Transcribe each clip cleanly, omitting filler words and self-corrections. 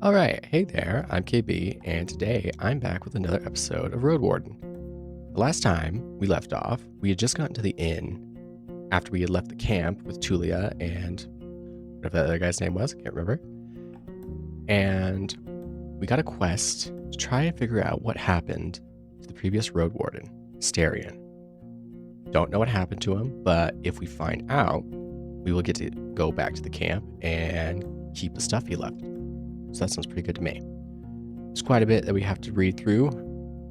Alright, hey there, I'm KB, and today I'm back with another episode of Roadwarden. The last time we left off, we had just gotten to the inn after we had left the camp with Tulia and whatever that other guy's name was, I can't remember. And we got a quest to try and figure out what happened to the previous Roadwarden, Asterion. Don't know what happened to him, but if we find out, we will get to go back to the camp and keep the stuff he left. So that sounds pretty good to me. There's quite a bit that we have to read through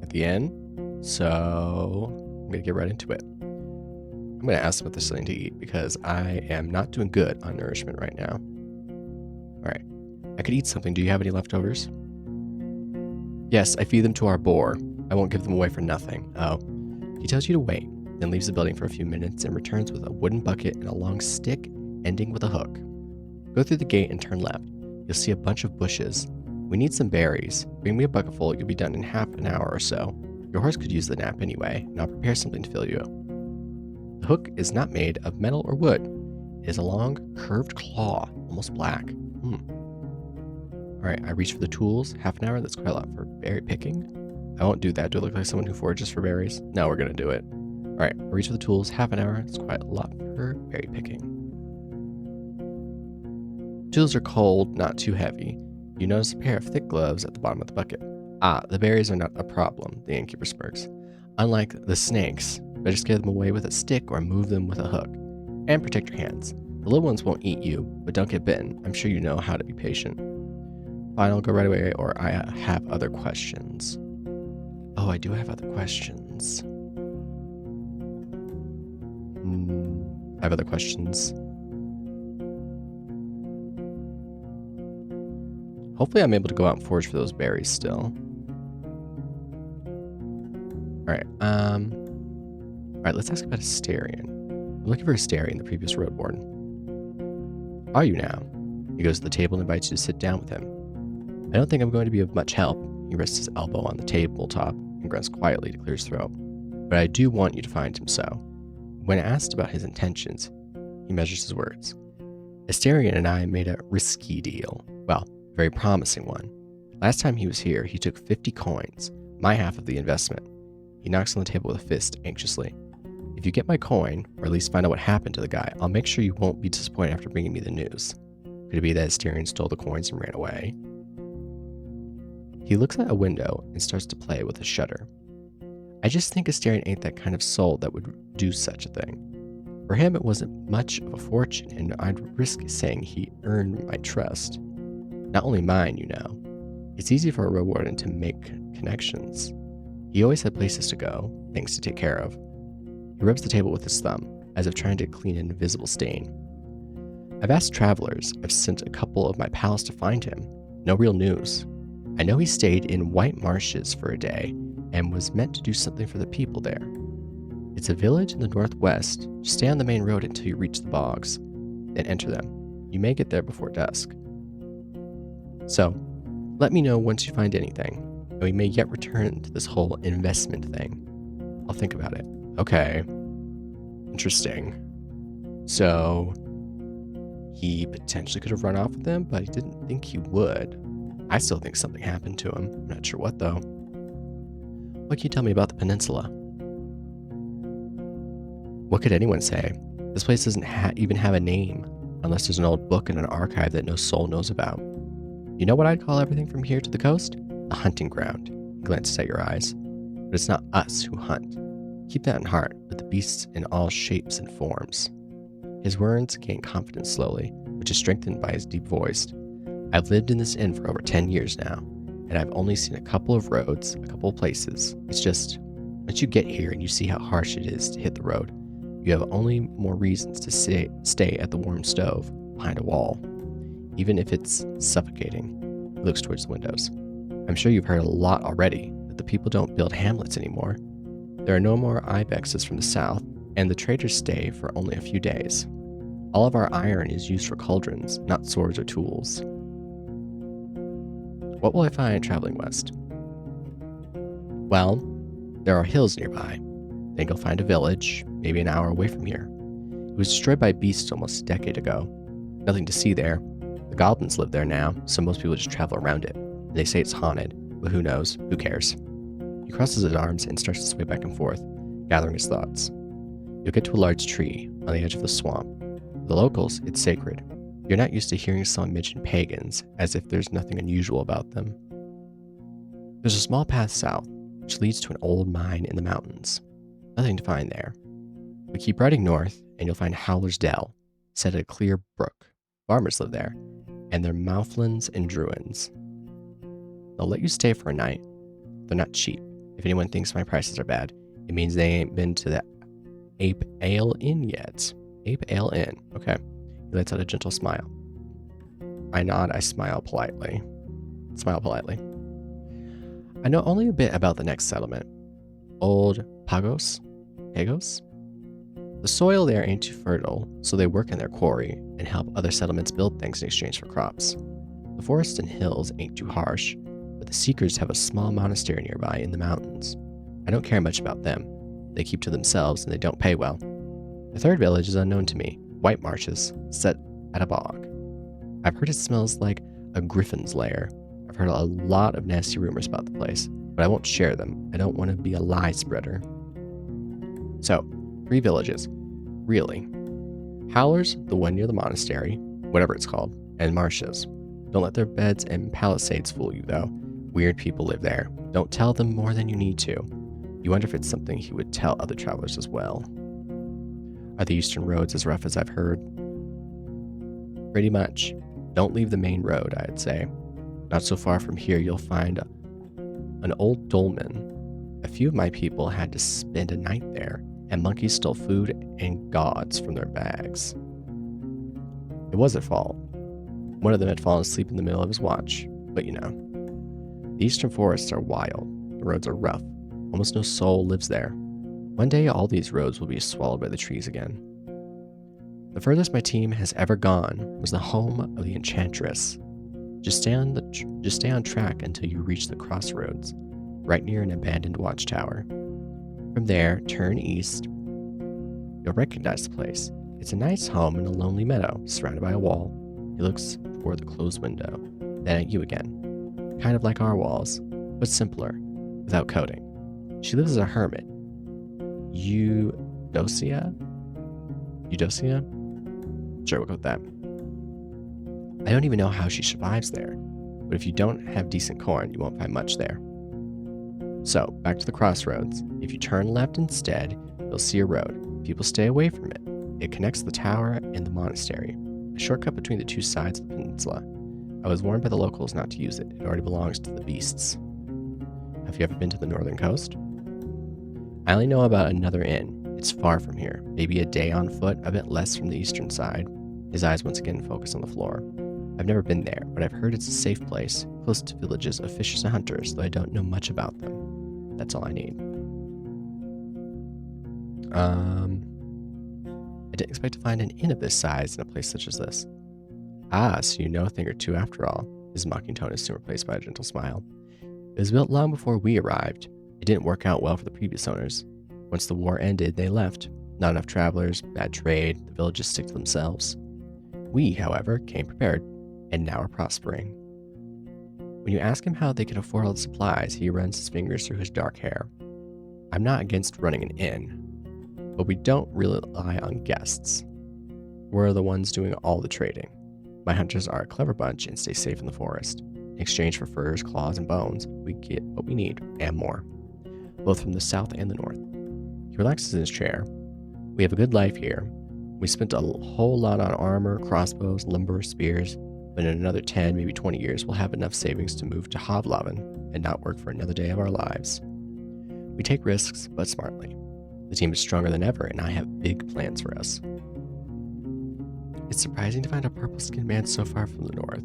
at the end, so I'm going to get right into it. I'm going to ask them if there's something to eat because I am not doing good on nourishment right now. Alright, I could eat something. Do you have any leftovers? Yes, I feed them to our boar. I won't give them away for nothing. Oh. He tells you to wait, then leaves the building for a few minutes and returns with a wooden bucket and a long stick ending with a hook. Go through the gate and turn left. You'll see a bunch of bushes. We need some berries. Bring me a bucket full. You'll be done in half an hour or so. Your horse could use the nap anyway, and I'll prepare something to fill you. The hook is not made of metal or wood. It is a long, curved claw, almost black. Alright, I reach for the tools. Half an hour, that's quite a lot for berry picking. I won't do that. Do I look like someone who forages for berries? No, we're going to do it. Alright, I reach for the tools. Half an hour, that's quite a lot for berry picking. Tools are cold, not too heavy. You notice a pair of thick gloves at the bottom of the bucket. Ah, the berries are not a problem, the innkeeper smirks. Unlike the snakes, better scare them away with a stick or move them with a hook. And protect your hands. The little ones won't eat you, but don't get bitten. I'm sure you know how to be patient. Fine, I'll go right away, or I have other questions. Oh, I do have other questions. I have other questions. Hopefully I'm able to go out and forage for those berries still. Alright, let's ask about Asterion. I'm looking for Asterion, the previous Roadwarden. Are you now? He goes to the table and invites you to sit down with him. I don't think I'm going to be of much help. He rests his elbow on the tabletop and grunts quietly to clear his throat. But I do want you to find him so. When asked about his intentions, he measures his words. Asterion and I made a risky deal. Well, very promising one. Last time he was here, he took 50 coins, my half of the investment. He knocks on the table with a fist anxiously. If you get my coin, or at least find out what happened to the guy, I'll make sure you won't be disappointed after bringing me the news. Could it be that Asterion stole the coins and ran away? He looks at a window and starts to play with a shutter. I just think Asterion ain't that kind of soul that would do such a thing. For him, it wasn't much of a fortune, and I'd risk saying he earned my trust. Not only mine, you know. It's easy for a Roadwarden to make connections. He always had places to go, things to take care of. He rubs the table with his thumb, as if trying to clean an invisible stain. I've asked travelers. I've sent a couple of my pals to find him. No real news. I know he stayed in White Marshes for a day, and was meant to do something for the people there. It's a village in the northwest. Just stay on the main road until you reach the bogs, then enter them. You may get there before dusk. So, let me know once you find anything, and we may yet return to this whole investment thing. I'll think about it. Okay. Interesting. So, he potentially could have run off with them, but he didn't think he would. I still think something happened to him. I'm not sure what, though. What can you tell me about the peninsula? What could anyone say? This place doesn't even have a name, unless there's an old book in an archive that no soul knows about. You know what I'd call everything from here to the coast? A hunting ground. He glances at your eyes. But it's not us who hunt. Keep that in heart, but the beasts in all shapes and forms. His words gain confidence slowly, which is strengthened by his deep voice. I've lived in this inn for over 10 years now, and I've only seen a couple of roads, a couple of places. It's just, once you get here and you see how harsh it is to hit the road, you have only more reasons to stay at the warm stove behind a wall. Even if it's suffocating. He looks towards the windows. I'm sure you've heard a lot already that the people don't build hamlets anymore. There are no more ibexes from the south, and the traders stay for only a few days. All of our iron is used for cauldrons, not swords or tools. What will I find traveling west? Well, there are hills nearby. Then you'll find a village, maybe an hour away from here. It was destroyed by beasts almost a decade ago. Nothing to see there. The goblins live there now, so most people just travel around it. They say it's haunted, but who knows? Who cares? He crosses his arms and starts to sway back and forth, gathering his thoughts. You'll get to a large tree on the edge of the swamp. For the locals, it's sacred. You're not used to hearing someone mention pagans, as if there's nothing unusual about them. There's a small path south, which leads to an old mine in the mountains. Nothing to find there. But keep riding north, and you'll find Howler's Dell, set at a clear brook. Farmers live there, and they're mouthlins and druids. They'll let you stay for a night. They're not cheap. If anyone thinks my prices are bad, it means they ain't been to the Ape Ale Inn yet. Ape Ale Inn. Okay. He lets out a gentle smile. I nod, I smile politely. I know only a bit about the next settlement. Old Pagos? The soil there ain't too fertile, so they work in their quarry and help other settlements build things in exchange for crops. The forests and hills ain't too harsh, but the Seekers have a small monastery nearby in the mountains. I don't care much about them. They keep to themselves and they don't pay well. The third village is unknown to me. White marshes, set at a bog. I've heard it smells like a griffin's lair. I've heard a lot of nasty rumors about the place, but I won't share them. I don't want to be a lie spreader. So, 3 villages. Really. Howler's, the one near the monastery, whatever it's called, and Marshes. Don't let their beds and palisades fool you, though. Weird people live there. Don't tell them more than you need to. You wonder if it's something he would tell other travelers as well. Are the eastern roads as rough as I've heard? Pretty much. Don't leave the main road, I'd say. Not so far from here, you'll find an old dolmen. A few of my people had to spend a night there, and monkeys stole food and gods from their bags. It was their fault. One of them had fallen asleep in the middle of his watch, but you know. The eastern forests are wild. The roads are rough. Almost no soul lives there. One day, all these roads will be swallowed by the trees again. The furthest my team has ever gone was the home of the Enchantress. Just stay on track until you reach the crossroads, right near an abandoned watchtower. From there, turn east. You'll recognize the place. It's a nice home in a lonely meadow, surrounded by a wall. He looks toward the closed window, then at you again. Kind of like our walls, but simpler, without coding. She lives as a hermit. Eudocia? Sure, we'll go with that. I don't even know how she survives there, but if you don't have decent corn, you won't find much there. So, back to the crossroads. If you turn left instead, you'll see a road. People stay away from it. It connects the tower and the monastery, a shortcut between the two sides of the peninsula. I was warned by the locals not to use it. It already belongs to the beasts. Have you ever been to the northern coast? I only know about another inn. It's far from here, maybe a day on foot, a bit less from the eastern side. His eyes once again focus on the floor. I've never been there, but I've heard it's a safe place, close to villages of fishers and hunters, though I don't know much about them. That's all I need. I didn't expect to find an inn of this size in a place such as this. Ah, so you know a thing or two after all. His mocking tone is soon replaced by a gentle smile. It was built long before we arrived. It didn't work out well for the previous owners. Once the war ended, they left. Not enough travelers, bad trade, the villages stick to themselves. We, however, came prepared, and now are prospering. When you ask him how they can afford all the supplies, he runs his fingers through his dark hair. I'm not against running an inn, but we don't really rely on guests. We're the ones doing all the trading. My hunters are a clever bunch and stay safe in the forest. In exchange for furs, claws, and bones, we get what we need, and more. Both from the south and the north. He relaxes in his chair. We have a good life here. We spent a whole lot on armor, crossbows, lumber, spears, but in another 10, maybe 20 years, we'll have enough savings to move to Hovlaven and not work for another day of our lives. We take risks, but smartly. The team is stronger than ever, and I have big plans for us. It's surprising to find a purple-skinned man so far from the north.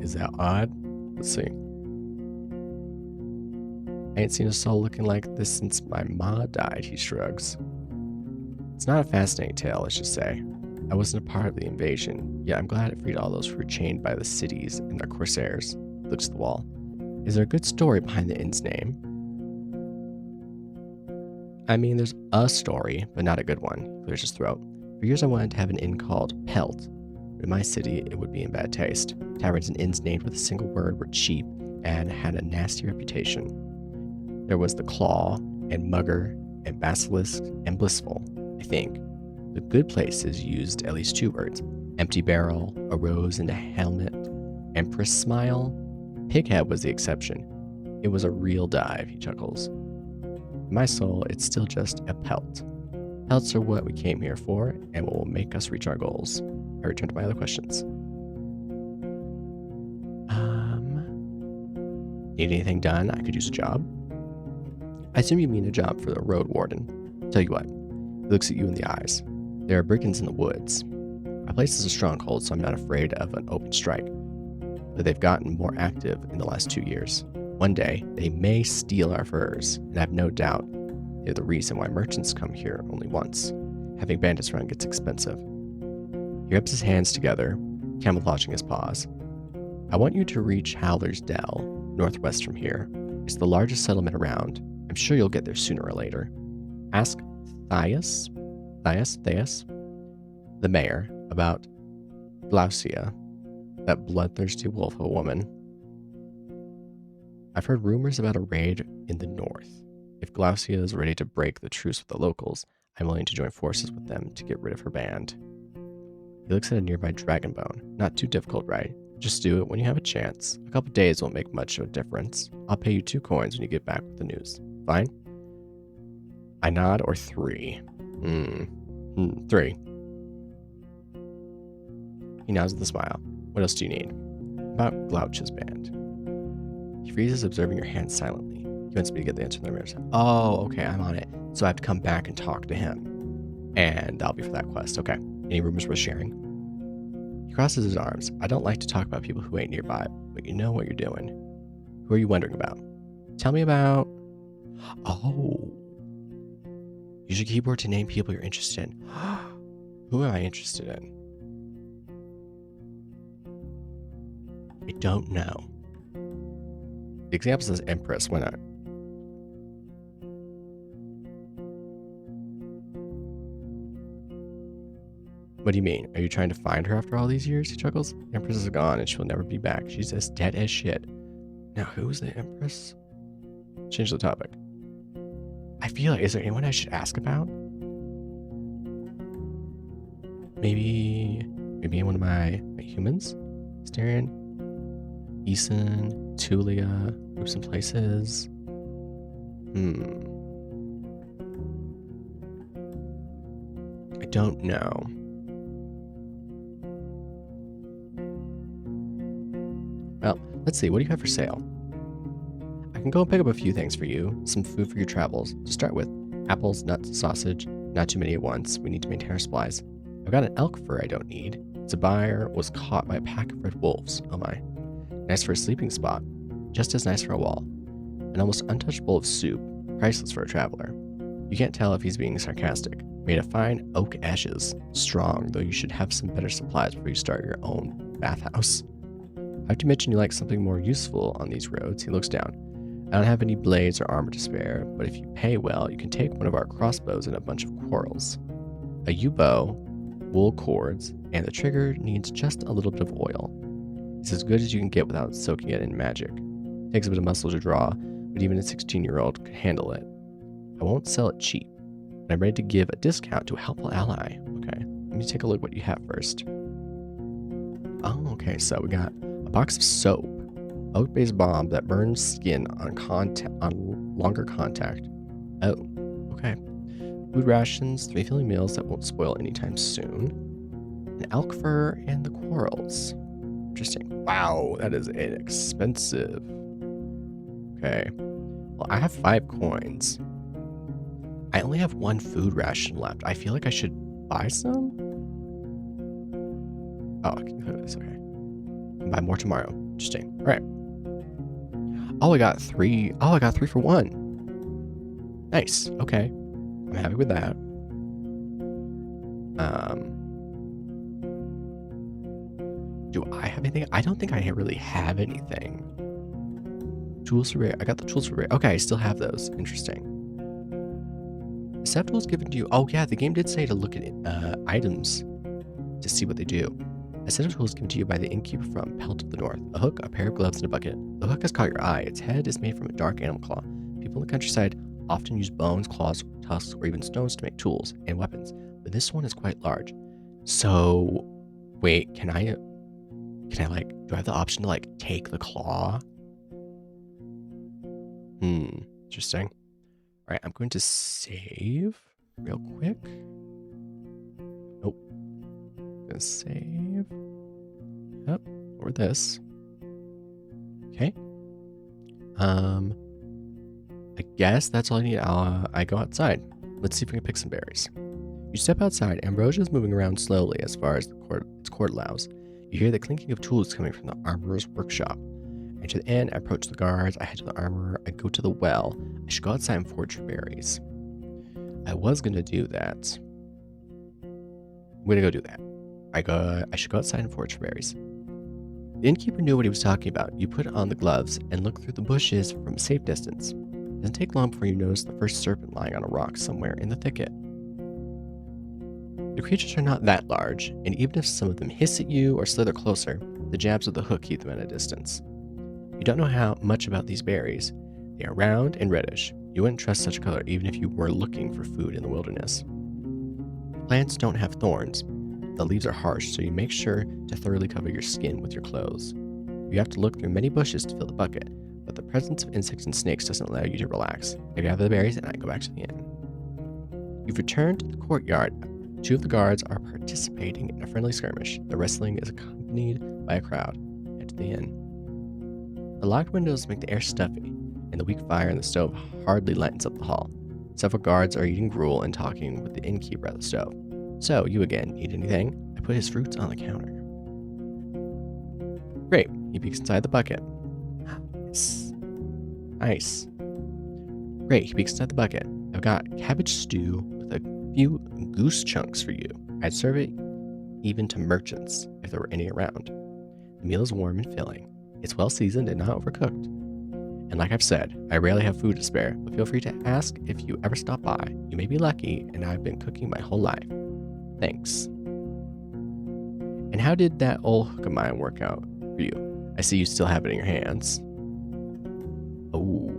Is that odd? Let's see. I ain't seen a soul looking like this since my ma died, he shrugs. It's not a fascinating tale, let's just say. I wasn't a part of the invasion, yet I'm glad it freed all those who were chained by the cities and their corsairs. He looks at the wall. Is there a good story behind the inn's name? I mean, there's a story, but not a good one. He clears his throat. For years I wanted to have an inn called Pelt. In my city, it would be in bad taste. Taverns and inns named with a single word were cheap and had a nasty reputation. There was the Claw, and Mugger, and Basilisk, and Blissful, I think. The good places used at least 2 words. Empty Barrel, A Rose and a Helmet, Empress Smile. Pighead was the exception. It was a real dive, he chuckles. In my soul, it's still just a pelt. Pelts are what we came here for, and what will make us reach our goals. I return to my other questions. Need anything done? I could use a job. I assume you mean a job for the Roadwarden. Tell you what, he looks at you in the eyes. There are brigands in the woods. Our place is a stronghold, so I'm not afraid of an open strike. But they've gotten more active in the last 2 years. One day, they may steal our furs, and I have no doubt they're the reason why merchants come here only once. Having bandits around gets expensive. He rubs his hands together, camouflaging his paws. I want you to reach Howler's Dell, northwest from here. It's the largest settlement around. I'm sure you'll get there sooner or later. Ask Thais, the mayor, about Glaucia, that bloodthirsty wolf of a woman. I've heard rumors about a raid in the north. If Glaucia is ready to break the truce with the locals, I'm willing to join forces with them to get rid of her band. He looks at a nearby dragon bone. Not too difficult, right? Just do it when you have a chance. A couple days won't make much of a difference. I'll pay you 2 coins when you get back with the news. Fine? I nod, or 3. 3. He nods with a smile. What else do you need? About Glaucia's band. He freezes, observing your hands silently. He wants me to get the answer in the mirror. Oh, okay, I'm on it. So I have to come back and talk to him. And that'll be for that quest. Okay. Any rumors worth sharing? He crosses his arms. I don't like to talk about people who ain't nearby, but you know what you're doing. Who are you wondering about? Tell me about... Oh. Use your keyboard to name people you're interested in. Who am I interested in? I don't know. The example says Empress. Why not? What do you mean? Are you trying to find her after all these years? He chuckles. The Empress is gone and she'll never be back. She's as dead as shit. Now, who's the Empress? Change the topic. I feel like, is there anyone I should ask about? Maybe one of my humans? Asterion? Eason? Tulia? Groups and places? I don't know. Well, let's see. What do you have for sale? I can go and pick up a few things for you. Some food for your travels. To start with, apples, nuts, sausage. Not too many at once. We need to maintain our supplies. I've got an elk fur I don't need. Zabair was caught by a pack of red wolves. Oh my. Nice for a sleeping spot. Just as nice for a wall. An almost untouched bowl of soup. Priceless for a traveler. You can't tell if he's being sarcastic. Made of fine oak ashes. Strong, though you should have some better supplies before you start your own bathhouse. I have to mention you like something more useful on these roads. He looks down. I don't have any blades or armor to spare, but if you pay well, you can take one of our crossbows and a bunch of quarrels. A yew-bow, wool cords, and the trigger needs just a little bit of oil. It's as good as you can get without soaking it in magic. Takes a bit of muscle to draw, but even a 16-year-old could handle it. I won't sell it cheap, but I'm ready to give a discount to a helpful ally. Okay, let me take a look at what you have first. Oh, okay, so we got a box of soap, oak-based balm that burns skin on longer contact. Oh, okay. Food rations, 3 filling meals that won't spoil anytime soon. An elk fur and the quarrels. Interesting. Wow, that is inexpensive. Okay. Well, I have 5 coins. I only have 1 food ration left. I feel like I should buy some. Oh, I can clear this. Okay. I'll buy more tomorrow. Interesting. All right. Oh, I got 3. Oh, I got 3 for 1. Nice. Okay. I'm happy with that. Do I have anything? I don't think I really have anything. Tools for bear. I got the tools for bear. Okay, I still have those. Interesting. Set tools given to you. Oh yeah, the game did say to look at items to see what they do. A set of tools given to you by the innkeeper from Pelt of the North. A hook, a pair of gloves, and a bucket. The hook has caught your eye. Its head is made from a dark animal claw. People in the countryside often use bones, claws, tusks, or even stones to make tools and weapons, but this one is quite large. So, wait, do I have the option to, take the claw? Interesting. All right, I'm going to save real quick. Nope. I'm going to save. Yep, or this. Okay. I guess that's all I need. I go outside. Let's see if we can pick some berries. You step outside. Ambrosia is moving around slowly as far as its cord allows. You hear the clinking of tools coming from the armorer's workshop. And to the end, I approach the guards. I head to the armorer. I go to the well. I should go outside and forage for berries. I was going to do that. I'm going to go do that. I should go outside and forage for berries. The innkeeper knew what he was talking about. You put on the gloves and look through the bushes from a safe distance. It doesn't take long before you notice the first serpent lying on a rock somewhere in the thicket. The creatures are not that large, and even if some of them hiss at you or slither closer, the jabs of the hook keep them at a distance. You don't know how much about these berries. They are round and reddish. You wouldn't trust such color even if you were looking for food in the wilderness. Plants don't have thorns. The leaves are harsh, so you make sure to thoroughly cover your skin with your clothes. You have to look through many bushes to fill the bucket, but the presence of insects and snakes doesn't allow you to relax. I gather the berries and I go back to the inn. You've returned to the courtyard. 2 of the guards are participating in a friendly skirmish. The wrestling is accompanied by a crowd. Head to the inn. The locked windows make the air stuffy, and the weak fire in the stove hardly lightens up the hall. Several guards are eating gruel and talking with the innkeeper at the stove. So, you again, need anything? I put his fruits on the counter. Great, he peeks inside the bucket. Nice. Great, he peeks inside the bucket. I've got cabbage stew with a few goose chunks for you. I'd serve it even to merchants if there were any around. The meal is warm and filling. It's well seasoned and not overcooked. And like I've said, I rarely have food to spare, but feel free to ask if you ever stop by. You may be lucky, and I've been cooking my whole life. Thanks. And how did that old hook of mine work out for you? I see you still have it in your hands. Oh.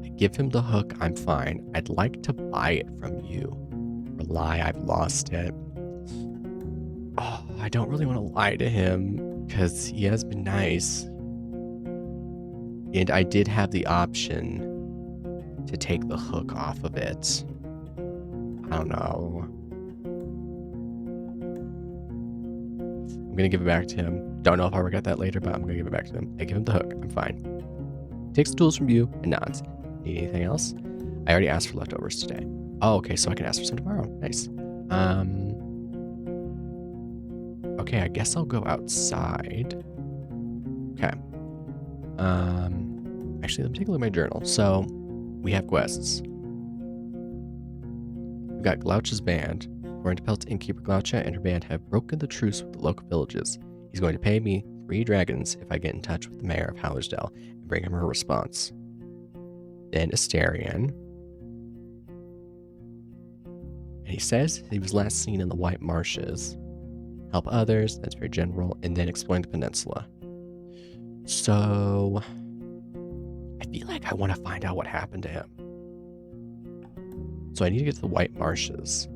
I give him the hook, I'm fine. I'd like to buy it from you. Rely, I've lost it. Oh, I don't really want to lie to him because he has been nice. And I did have the option to take the hook off of it. I don't know. I'm going to give it back to him. Don't know if I'll regret that later, but I'm going to give it back to him. I give him the hook. I'm fine. Takes the tools from you and nods. Need anything else? I already asked for leftovers today. Oh, okay, so I can ask for some tomorrow. Nice. Okay, I guess I'll go outside. Okay. Actually, let me take a look at my journal. So, we have quests. We've got Glouch's band. According to Pelt's innkeeper, Gloucha and her band have broken the truce with the local villages. He's going to pay me 3 dragons if I get in touch with the mayor of Howler's Dell and bring him her response. Then Asterion. And he says he was last seen in the White Marshes. Help others, that's very general, and then exploring the peninsula. So, I feel like I want to find out what happened to him. So I need to get to the White Marshes.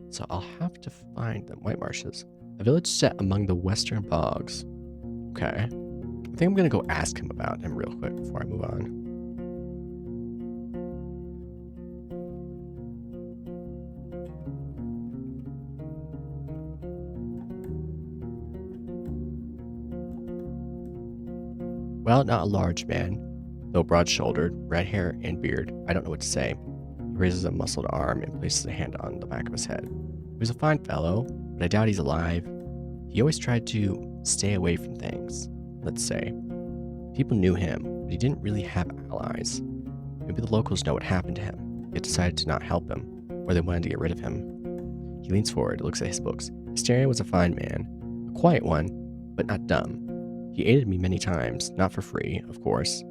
So I'll have to find them. White Marshes. A village set among the western bogs. Okay. I think I'm going to go ask him about him real quick before I move on. Well, not a large man, though broad-shouldered, red hair and beard. I don't know what to say. He raises a muscled arm and places a hand on the back of his head. He was a fine fellow, but I doubt he's alive. He always tried to stay away from things, let's say. People knew him, but he didn't really have allies. Maybe the locals know what happened to him, yet decided to not help him, or they wanted to get rid of him. He leans forward, looks at his books. Asterion was a fine man, a quiet one, but not dumb. He aided me many times, not for free, of course,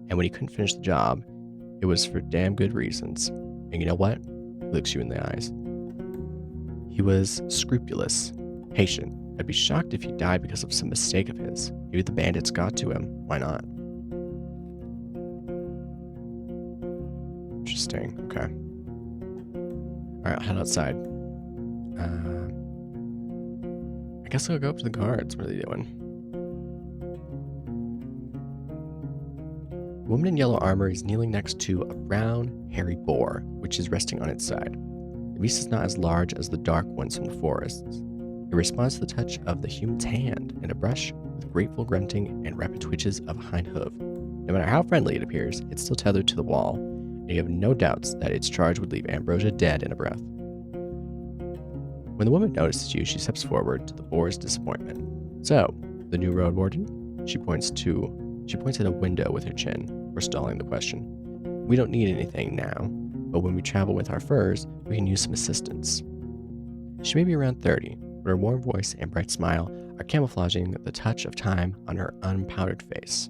and when he couldn't finish the job, it was for damn good reasons. And you know what? He looks you in the eyes. He was scrupulous, patient. I'd be shocked if he died because of some mistake of his. Maybe the bandits got to him. Why not? Interesting. Okay. Alright, I'll head outside. I guess I'll go up to the guards. What are they doing? The woman in yellow armor is kneeling next to a brown, hairy boar, which is resting on its side. The beast is not as large as the dark ones from the forests. It responds to the touch of the human's hand and a brush with grateful grunting and rapid twitches of a hind hoof. No matter how friendly it appears, it's still tethered to the wall, and you have no doubts that its charge would leave Ambrosia dead in a breath. When the woman notices you, she steps forward to the boar's disappointment. So, the new Roadwarden? She points at a window with her chin, forestalling the question. We don't need anything now, but when we travel with our furs, we can use some assistance. She may be around 30, but her warm voice and bright smile are camouflaging the touch of time on her unpowdered face.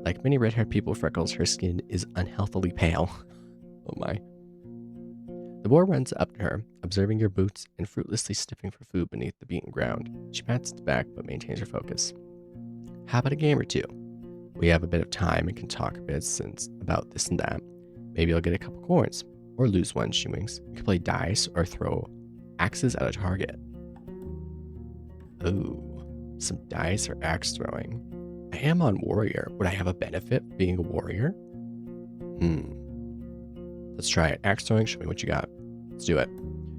Like many red-haired people with freckles, her skin is unhealthily pale. Oh my. The boar runs up to her, observing your boots and fruitlessly sniffing for food beneath the beaten ground. She pats its back but maintains her focus. How about a game or two? We have a bit of time and can talk a bit about this and that. Maybe I'll get a couple coins, or lose one, she winks. We can play dice or throw axes at a target. Ooh, some dice or axe throwing. I am on warrior. Would I have a benefit being a warrior? Let's try it. Axe throwing, show me what you got. Let's do it.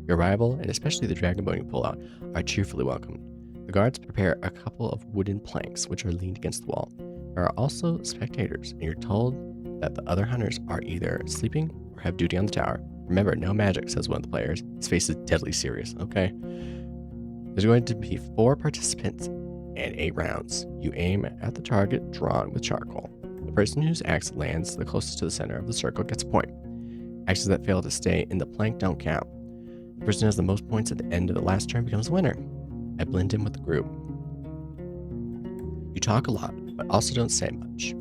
Your rival, and especially the dragon bone you pull out, are cheerfully welcomed. The guards prepare a couple of wooden planks, which are leaned against the wall. There are also spectators, and you're told that the other hunters are either sleeping or have duty on the tower. Remember, no magic, says one of the players. His face is deadly serious. Okay. There's going to be 4 participants and 8 rounds. You aim at the target drawn with charcoal. The person whose axe lands the closest to the center of the circle gets a point. Axes that fail to stay in the plank don't count. The person who has the most points at the end of the last turn becomes the winner. I blend in with the group. You talk a lot, but also don't say much.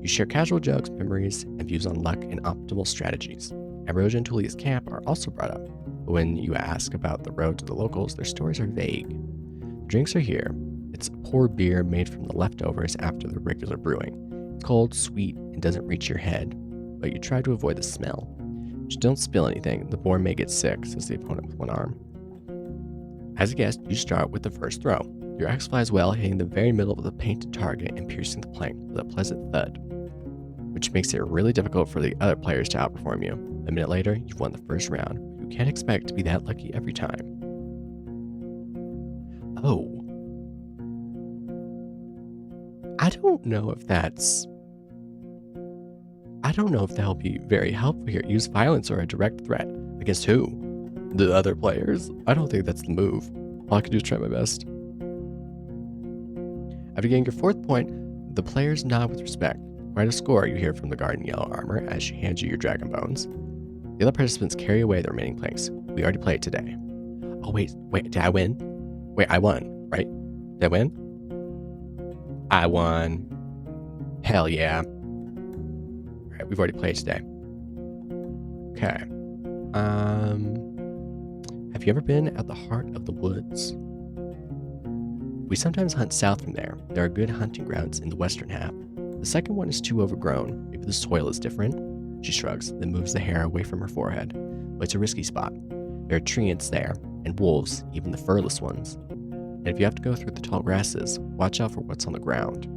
You share casual jokes, memories, and views on luck and optimal strategies. Ambrosia and Tulia's camp are also brought up, but when you ask about the road to the locals, their stories are vague. The drinks are here. It's poor beer made from the leftovers after the regular brewing. It's cold, sweet, and doesn't reach your head, but you try to avoid the smell. Just don't spill anything. The boar may get sick, says the opponent with one arm. As a guest, you start with the first throw. Your axe flies well, hitting the very middle of the painted target and piercing the plank with a pleasant thud, which makes it really difficult for the other players to outperform you. A minute later, you've won the first round. You can't expect to be that lucky every time. Oh. I don't know if that'll be very helpful here. Use violence or a direct threat. Against who? The other players? I don't think that's the move. All I can do is try my best. After getting your 4th point, the players nod with respect. Quite a score, you hear from the guard in yellow armor as she hands you your dragon bones. The other participants carry away the remaining planks. We already played today. Oh, wait, did I win? Wait, I won, right? Did I win? I won. Hell yeah. Alright, we've already played today. Okay. Have you ever been at the heart of the woods? We sometimes hunt south from there. There are good hunting grounds in the western half. The second one is too overgrown. Maybe the soil is different. She shrugs, then moves the hair away from her forehead. But it's a risky spot. There are treants there, and wolves, even the furless ones. And if you have to go through the tall grasses, watch out for what's on the ground.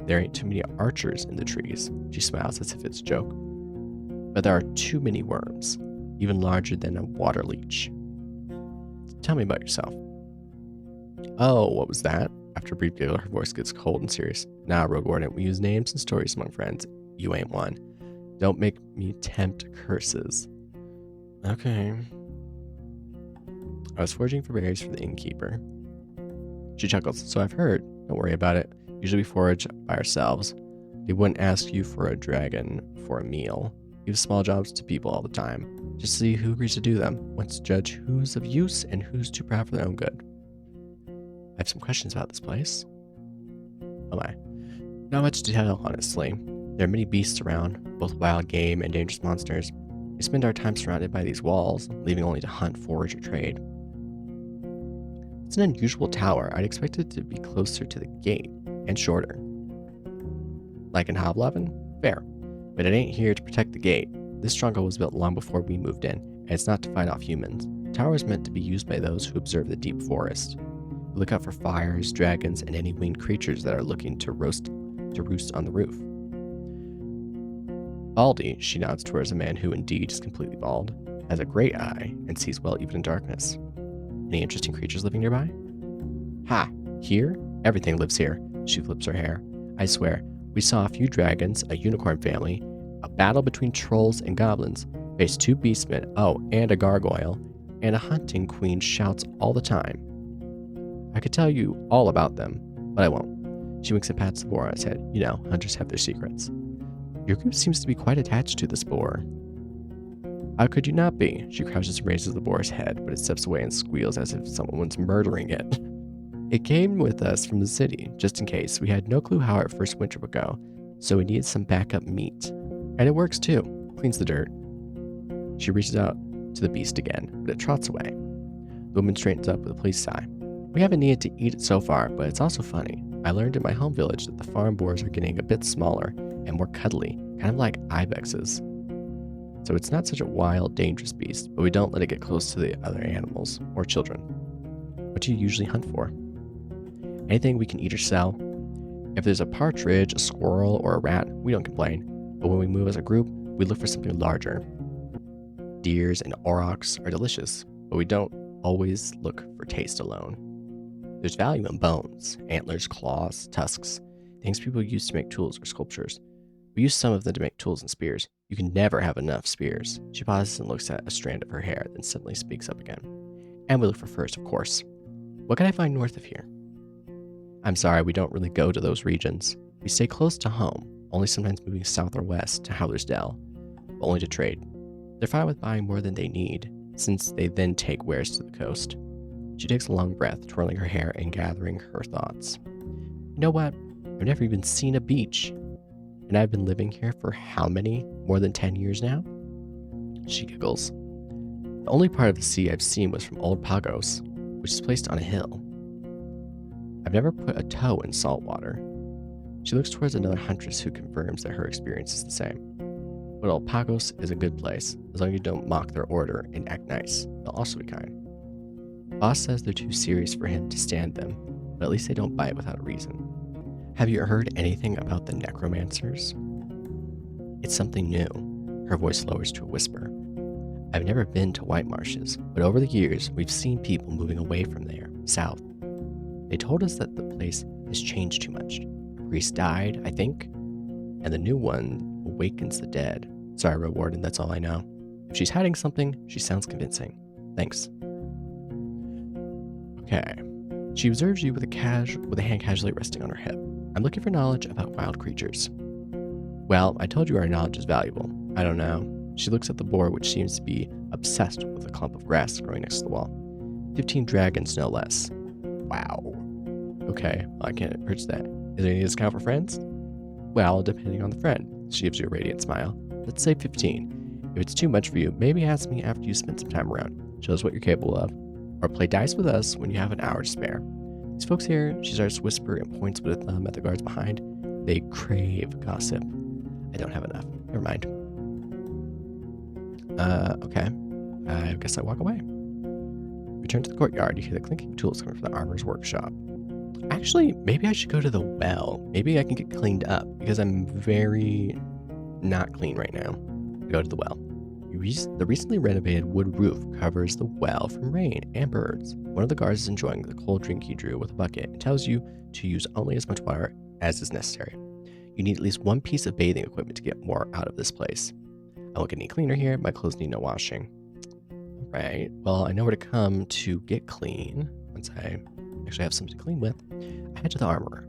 There ain't too many archers in the trees. She smiles as if it's a joke. But there are too many worms, even larger than a water leech. Tell me about yourself. Oh, what was that? After a brief giggle, her voice gets cold and serious. Nah, Roadwarden, we use names and stories among friends. You ain't one. Don't make me tempt curses. Okay. I was foraging for berries for the innkeeper. She chuckles. So I've heard. Don't worry about it. Usually we forage by ourselves. They wouldn't ask you for a dragon for a meal. Give small jobs to people all the time. Just see who agrees to do them. Once judge who's of use and who's too proud for their own good. I have some questions about this place. Oh my. Not much detail, honestly. There are many beasts around, both wild game and dangerous monsters. We spend our time surrounded by these walls, leaving only to hunt, forage, or trade. It's an unusual tower. I'd expect it to be closer to the gate and shorter. Like in Howler? Fair. But it ain't here to protect the gate. This stronghold was built long before we moved in, and it's not to fight off humans. The tower is meant to be used by those who observe the deep forest. We look out for fires, dragons, and any winged creatures that are looking to roost on the roof. Baldy, she nods towards a man who indeed is completely bald, has a great eye, and sees well even in darkness. Any interesting creatures living nearby? Ha! Here? Everything lives here. She flips her hair. I swear, we saw a few dragons, a unicorn family, a battle between trolls and goblins, faced 2 beastmen, and a gargoyle, and a hunting queen shouts all the time. I could tell you all about them, but I won't. She winks and pats the boar on his head. You know, hunters have their secrets. Your group seems to be quite attached to this boar. How could you not be? She crouches and raises the boar's head, but it steps away and squeals as if someone's murdering it. It came with us from the city, just in case. We had no clue how our first winter would go, so we needed some backup meat. And it works too. Cleans the dirt. She reaches out to the beast again, but it trots away. The woman straightens up with a pleased sigh. We haven't needed to eat it so far, but it's also funny. I learned in my home village that the farm boars are getting a bit smaller and more cuddly, kind of like ibexes. So it's not such a wild, dangerous beast, but we don't let it get close to the other animals or children. What do you usually hunt for? Anything we can eat or sell. If there's a partridge, a squirrel, or a rat, we don't complain. But when we move as a group, we look for something larger. Deers and aurochs are delicious, but we don't always look for taste alone. There's value in bones, antlers, claws, tusks, things people use to make tools or sculptures. We use some of them to make tools and spears. You can never have enough spears. She pauses and looks at a strand of her hair, then suddenly speaks up again. And we look for furs, of course. What can I find north of here? I'm sorry, we don't really go to those regions. We stay close to home, only sometimes moving south or west to Howler's Dell, but only to trade. They're fine with buying more than they need, since they then take wares to the coast. She takes a long breath, twirling her hair and gathering her thoughts. You know what? I've never even seen a beach. And I've been living here for how many? More than 10 years now? She giggles. The only part of the sea I've seen was from Old Pagos, which is placed on a hill. I've never put a toe in salt water. She looks towards another huntress who confirms that her experience is the same. But Old Pagos is a good place, as long as you don't mock their order and act nice. They'll also be kind. Boss says they're too serious for him to stand them, but at least they don't bite without a reason. Have you heard anything about the necromancers? It's something new. Her voice lowers to a whisper. I've never been to White Marshes, but over the years, we've seen people moving away from there, south. They told us that the place has changed too much. A priest died, I think, and the new one awakens the dead. Sorry, Roadwarden, that's all I know. If she's hiding something, she sounds convincing. Thanks. Okay. She observes you with a hand casually resting on her hip. I'm looking for knowledge about wild creatures. Well, I told you our knowledge is valuable. I don't know. She looks at the boar, which seems to be obsessed with a clump of grass growing next to the wall. 15 dragons, no less. Wow. Okay, well, I can't purchase that. Is there any discount for friends? Well, depending on the friend. She gives you a radiant smile. Let's say 15. If it's too much for you, maybe ask me after you spend some time around. Show us what you're capable of. Or play dice with us when you have an hour to spare. These folks here, she starts to whisper and points with a thumb at the guards behind. They crave gossip. I don't have enough. Never mind. Okay. I guess I walk away. Return to the courtyard. You hear the clinking tools coming from the armorer's workshop. Actually, maybe I should go to the well. Maybe I can get cleaned up because I'm very not clean right now. Go to the well. The recently renovated wood roof covers the well from rain and birds. One of the guards is enjoying the cold drink he drew with a bucket and tells you to use only as much water as is necessary. You need at least one piece of bathing equipment to get more out of this place. I won't get any cleaner here. My clothes need no washing. Right. Well, I know where to come to get clean. Once I actually have something to clean with, I head to the armorer.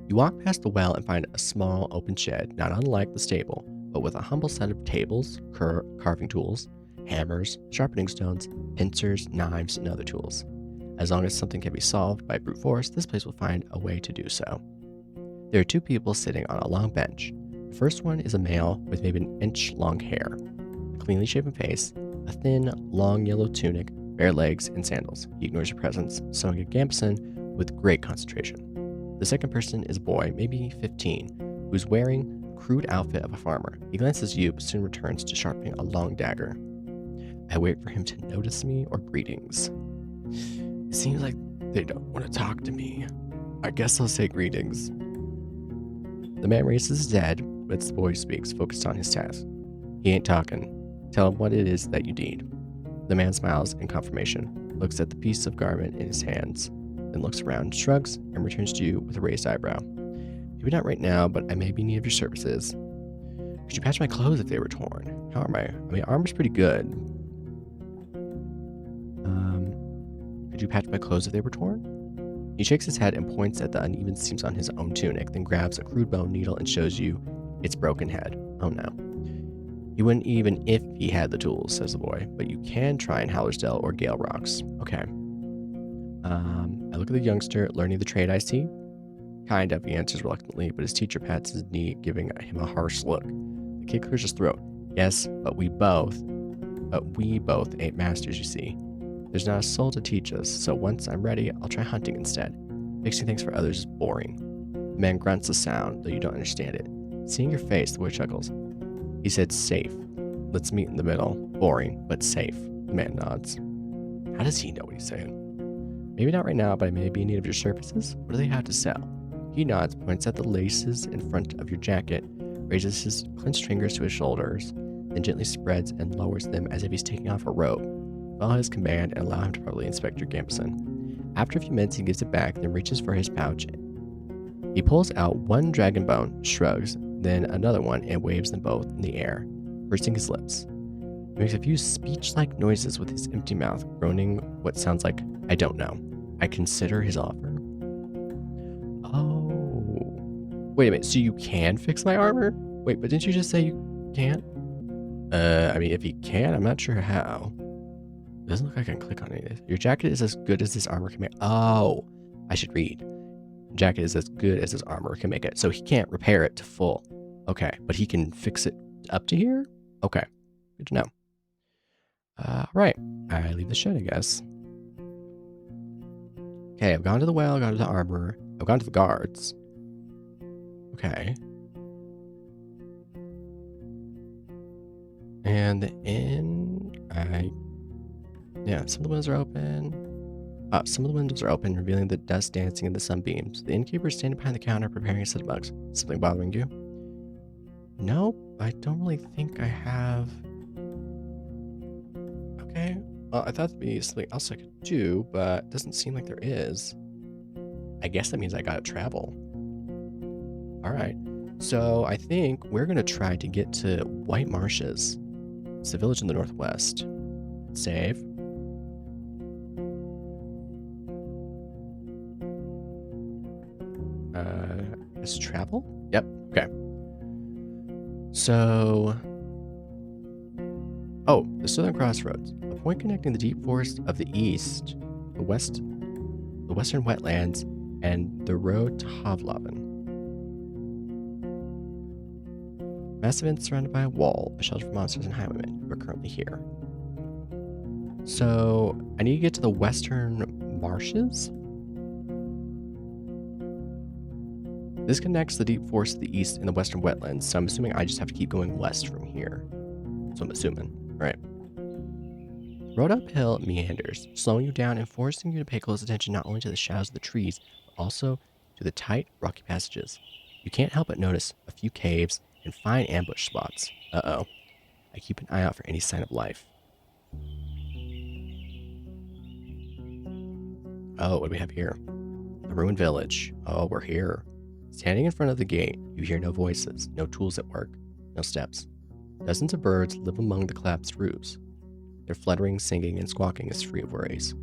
You walk past the well and find a small open shed, not unlike the stable, but with a humble set of tables, carving tools, hammers, sharpening stones, pincers, knives, and other tools. As long as something can be solved by brute force, this place will find a way to do so. There are 2 people sitting on a long bench. The first one is a male with maybe an inch-long hair. cleanly shaven face, a thin, long yellow tunic, bare legs, and sandals. He ignores your presence, sewing a gambeson with great concentration. The second person is a boy, maybe 15, who's wearing the crude outfit of a farmer. He glances at you, but soon returns to sharpening a long dagger. I wait for him to notice me or greetings. It seems like they don't want to talk to me. I guess I'll say greetings. The man raises his head, but it's the boy who speaks, focused on his task. He ain't talking. Tell him what it is that you need. The man smiles in confirmation, looks at the piece of garment in his hands, then looks around, shrugs, and returns to you with a raised eyebrow. Maybe not right now, but I may be in need of your services. Could you patch my clothes if they were torn? How am I? I mean, armor's pretty good. Could you patch my clothes if they were torn? He shakes his head and points at the uneven seams on his own tunic, then grabs a crude bone needle and shows you its broken head. Oh no. He wouldn't even if he had the tools, says the boy, but you can try in Howler's Dell or Gale Rocks. Okay. I look at the youngster, learning the trade, I see. Kind of, he answers reluctantly, but his teacher pats his knee, giving him a harsh look. The kid clears his throat. Yes, but we both ain't masters, you see. There's not a soul to teach us, so once I'm ready, I'll try hunting instead. Fixing things for others is boring. The man grunts a sound, though you don't understand it. Seeing your face, the boy chuckles. He said safe. Let's meet in the middle. Boring, but safe. The man nods. How does he know what he's saying? Maybe not right now, but I may be in need of your services. What do they have to sell? He nods, points at the laces in front of your jacket, raises his clenched fingers to his shoulders, then gently spreads and lowers them as if he's taking off a robe. Follow his command and allow him to properly inspect your gambeson. After a few minutes, he gives it back, then reaches for his pouch. He pulls out one dragon bone, shrugs, then another one, and waves them both in the air, pursing his lips. He makes a few speech-like noises with his empty mouth, groaning what sounds like, I don't know. I consider his offer. Oh. Wait a minute, so you can fix my armor? Wait, but didn't you just say you can't? I mean, if he can, I'm not sure how. It doesn't look like I can click on any of this. Your jacket is as good as this armor can make. Oh, I should read. Jacket is as good as his armor can make it. So he can't repair it to full. Okay, but he can fix it up to here? Okay, good to know. Right, I leave the shed, I guess. Okay, I've gone to the well, gone to the armor, I've gone to the guards. Okay. And the inn, yeah, some of the windows are open. Some of the windows are open, revealing the dust dancing in the sunbeams. The innkeeper is standing behind the counter, preparing a set of mugs. Something bothering you? Nope, I don't really think I have. Okay, well, I thought there'd be something else I could do, but it doesn't seem like there is. I guess that means I gotta travel. Alright, so I think we're gonna try to get to White Marshes. It's a village in the northwest. Save. Is travel? Yep. Okay. So, the Southern Crossroads, a point connecting the deep forest of the east, the western wetlands, and the road to Havlaven. Massive inn surrounded by a wall, a shelter for monsters and highwaymen who are currently here. So, I need to get to the western marshes? This connects the deep forest to the east and the western wetlands, so I'm assuming I just have to keep going west from here. So I'm assuming. Right. Road uphill meanders, slowing you down and forcing you to pay close attention not only to the shadows of the trees, but also to the tight, rocky passages. You can't help but notice a few caves and fine ambush spots. Uh-oh. I keep an eye out for any sign of life. Oh, what do we have here? The ruined village. Oh, we're here. Standing in front of the gate, you hear no voices, no tools at work, no steps. Dozens of birds live among the collapsed roofs. Their fluttering, singing, and squawking is free of worries.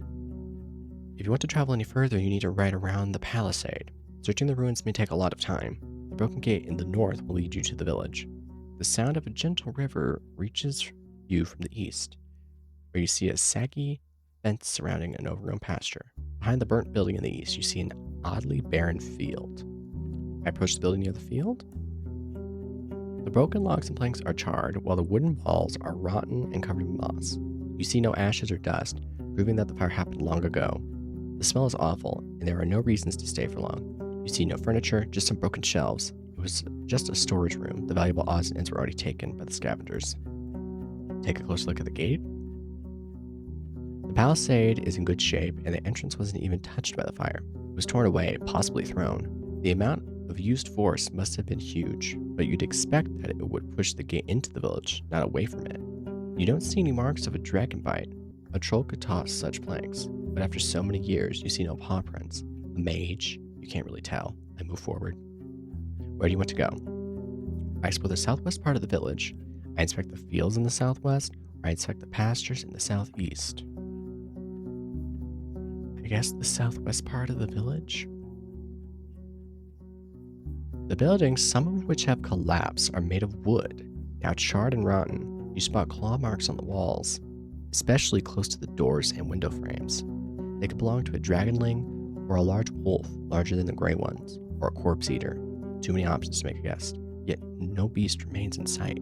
If you want to travel any further, you need to ride around the palisade. Searching the ruins may take a lot of time. The broken gate in the north will lead you to the village. The sound of a gentle river reaches you from the east, where you see a saggy fence surrounding an overgrown pasture. Behind the burnt building in the east, you see an oddly barren field. I approach the building near the field. The broken logs and planks are charred, while the wooden walls are rotten and covered in moss. You see no ashes or dust, proving that the fire happened long ago. The smell is awful, and there are no reasons to stay for long. You see no furniture, just some broken shelves. It was just a storage room. The valuable odds and ends were already taken by the scavengers. Take a closer look at the gate. The palisade is in good shape, and the entrance wasn't even touched by the fire. It was torn away, possibly thrown. The amount of used force must have been huge, but you'd expect that it would push the gate into the village, not away from it. You don't see any marks of a dragon bite. A troll could toss such planks, but after so many years, you see no paw prints. A mage? You can't really tell. I move forward. Where do you want to go? I explore the southwest part of the village. I inspect the fields in the southwest, or I inspect the pastures in the southeast. I guess the southwest part of the village? The buildings, some of which have collapsed, are made of wood, now charred and rotten. You spot claw marks on the walls, especially close to the doors and window frames. They could belong to a dragonling or a large wolf larger than the gray ones, or a corpse eater. Too many options to make a guess, yet no beast remains in sight.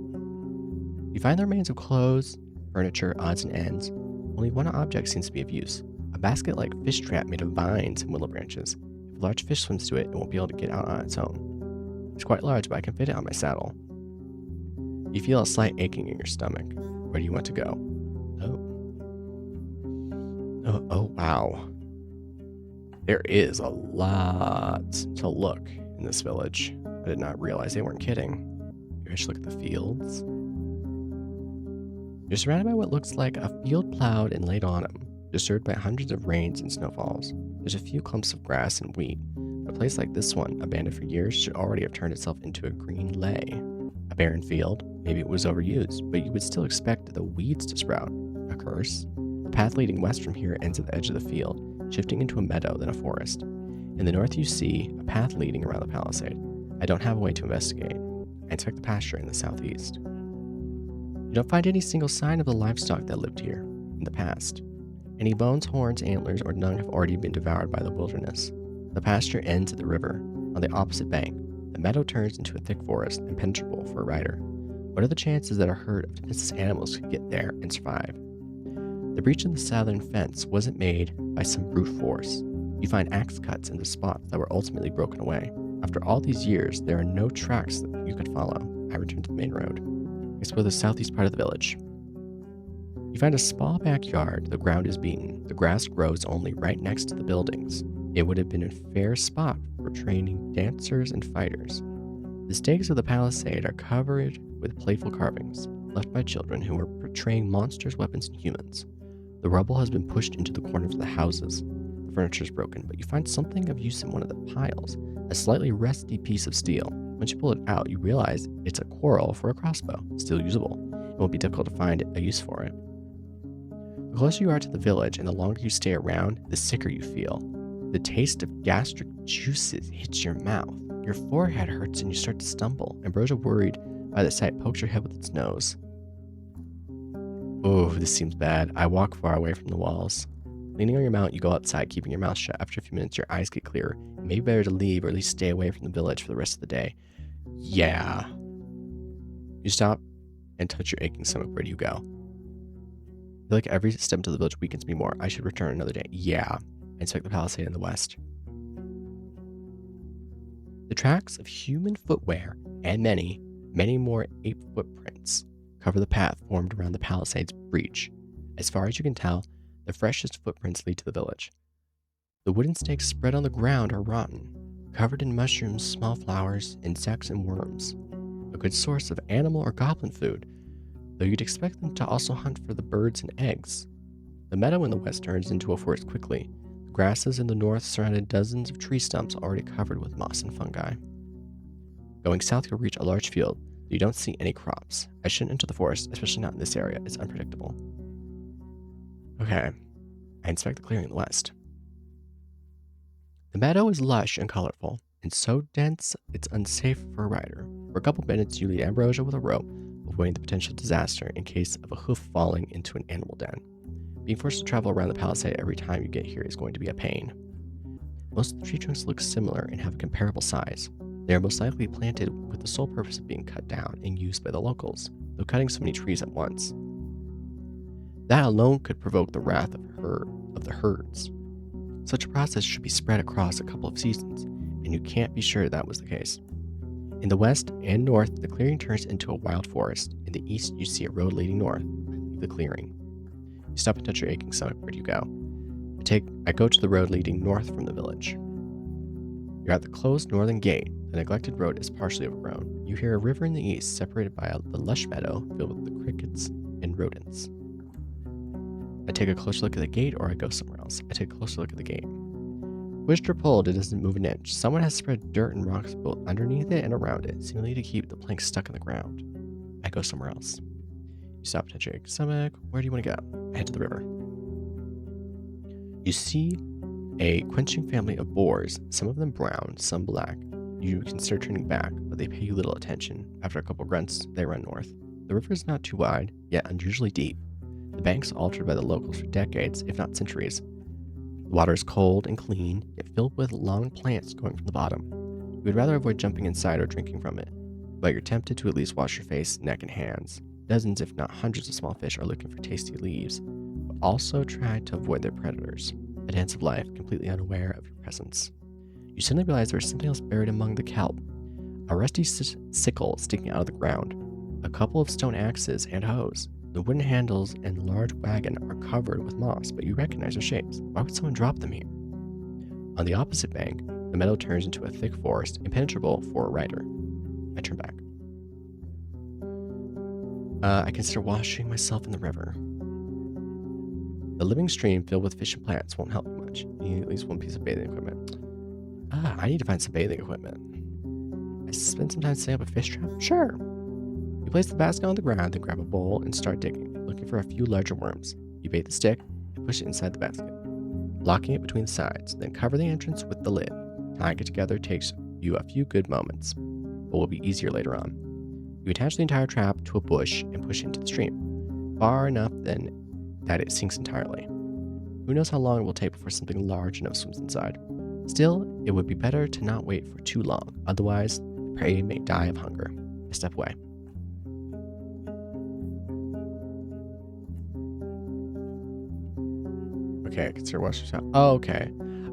You find the remains of clothes, furniture, odds and ends. Only one object seems to be of use, a basket-like fish trap made of vines and willow branches. If a large fish swims to it, it won't be able to get out on its own. It's quite large, but I can fit it on my saddle. You feel a slight aching in your stomach. Where do you want to go? Oh, wow. There is a lot to look in this village. I did not realize they weren't kidding. You should look at the fields. You're surrounded by what looks like a field plowed in late autumn, disturbed by hundreds of rains and snowfalls. There's a few clumps of grass and wheat. A place like this one, abandoned for years, should already have turned itself into a green lay. A barren field, maybe it was overused, but you would still expect the weeds to sprout. A curse? The path leading west from here ends at the edge of the field, shifting into a meadow, then a forest. In the north you see a path leading around the palisade. I don't have a way to investigate. I inspect the pasture in the southeast. You don't find any single sign of the livestock that lived here in the past. Any bones, horns, antlers, or dung have already been devoured by the wilderness. The pasture ends at the river. On the opposite bank, the meadow turns into a thick forest, impenetrable for a rider. What are the chances that a herd of defenseless animals could get there and survive? The breach in the southern fence wasn't made by some brute force. You find axe cuts in the spots that were ultimately broken away. After all these years, there are no tracks that you could follow. I return to the main road. Explore the southeast part of the village. You find a small backyard. The ground is beaten. The grass grows only right next to the buildings. It would have been a fair spot for training dancers and fighters. The stakes of the palisade are covered with playful carvings, left by children who were portraying monsters, weapons, and humans. The rubble has been pushed into the corners of the houses. The furniture is broken, but you find something of use in one of the piles, a slightly rusty piece of steel. Once you pull it out, you realize it's a quarrel for a crossbow, still usable. It won't be difficult to find a use for it. The closer you are to the village and the longer you stay around, the sicker you feel. The taste of gastric juices hits your mouth. Your forehead hurts and you start to stumble. Ambrosia, worried by the sight, pokes her head with its nose. Oh, this seems bad. I walk far away from the walls. Leaning on your mount, you go outside, keeping your mouth shut. After a few minutes, your eyes get clearer. It may be better to leave or at least stay away from the village for the rest of the day. Yeah. You stop and touch your aching stomach. Where do you go? I feel like every step into the village weakens me more. I should return another day. Yeah. I inspect the palisade in the west. The tracks of human footwear and many more ape footprints cover the path formed around the palisade's breach. As far as you can tell, the freshest footprints lead to the village. The wooden stakes spread on the ground are rotten, covered in mushrooms, small flowers, insects, and worms. A good source of animal or goblin food, though you'd expect them to also hunt for the birds and eggs. The meadow in the west turns into a forest quickly. The grasses in the north surrounded dozens of tree stumps already covered with moss and fungi. Going south, you'll reach a large field. You don't see any crops. I shouldn't enter the forest, especially not in this area. It's unpredictable. Okay, I inspect the clearing in the west. The meadow is lush and colorful, and so dense it's unsafe for a rider. For a couple minutes, you lead Ambrosia with a rope, avoiding the potential disaster in case of a hoof falling into an animal den. Being forced to travel around the palisade every time you get here is going to be a pain. Most of the tree trunks look similar and have a comparable size. They are most likely planted with the sole purpose of being cut down and used by the locals, though cutting so many trees at once. That alone could provoke the wrath of the herds. Such a process should be spread across a couple of seasons, and you can't be sure that was the case. In the west and north, the clearing turns into a wild forest. In the east, you see a road leading north. I leave the clearing. You stop and touch your aching stomach. Where do you go? I go to the road leading north from the village. You're at the closed northern gate. The neglected road is partially overgrown. You hear a river in the east, separated by the lush meadow filled with the crickets and rodents. I take a closer look at the gate, or I go somewhere else. I take a closer look at the gate. Pushed or pulled, it doesn't move an inch. Someone has spread dirt and rocks both underneath it and around it, seemingly to keep the plank stuck in the ground. I go somewhere else. You stop to touch your stomach. Where do you want to go? I head to the river. You see a quenching family of boars, some of them brown, some black. You consider turning back, but they pay you little attention. After a couple grunts, they run north. The river is not too wide, yet unusually deep. The banks altered by the locals for decades, if not centuries. The water is cold and clean, yet filled with long plants going from the bottom. You would rather avoid jumping inside or drinking from it, but you're tempted to at least wash your face, neck, and hands. Dozens, if not hundreds of small fish are looking for tasty leaves, but also try to avoid their predators. A dance of life, completely unaware of your presence. You suddenly realize there is something else buried among the kelp. A rusty sickle sticking out of the ground, a couple of stone axes and hoes. The wooden handles and large wagon are covered with moss, but you recognize their shapes. Why would someone drop them here? On the opposite bank, the meadow turns into a thick forest, impenetrable for a rider. I turn back. I consider washing myself in the river. The living stream filled with fish and plants won't help you much. You need at least one piece of bathing equipment. I need to find some bathing equipment. I spend some time setting up a fish trap? Sure. You place the basket on the ground, then grab a bowl and start digging, looking for a few larger worms. You bait the stick and push it inside the basket, locking it between the sides, then cover the entrance with the lid. Tying it together takes you a few good moments, but will be easier later on. You attach the entire trap to a bush and push it into the stream, far enough then that it sinks entirely. Who knows how long it will take before something large enough swims inside. Still, it would be better to not wait for too long, otherwise the prey may die of hunger. I step away. Okay, consider washing yourself. Oh, okay.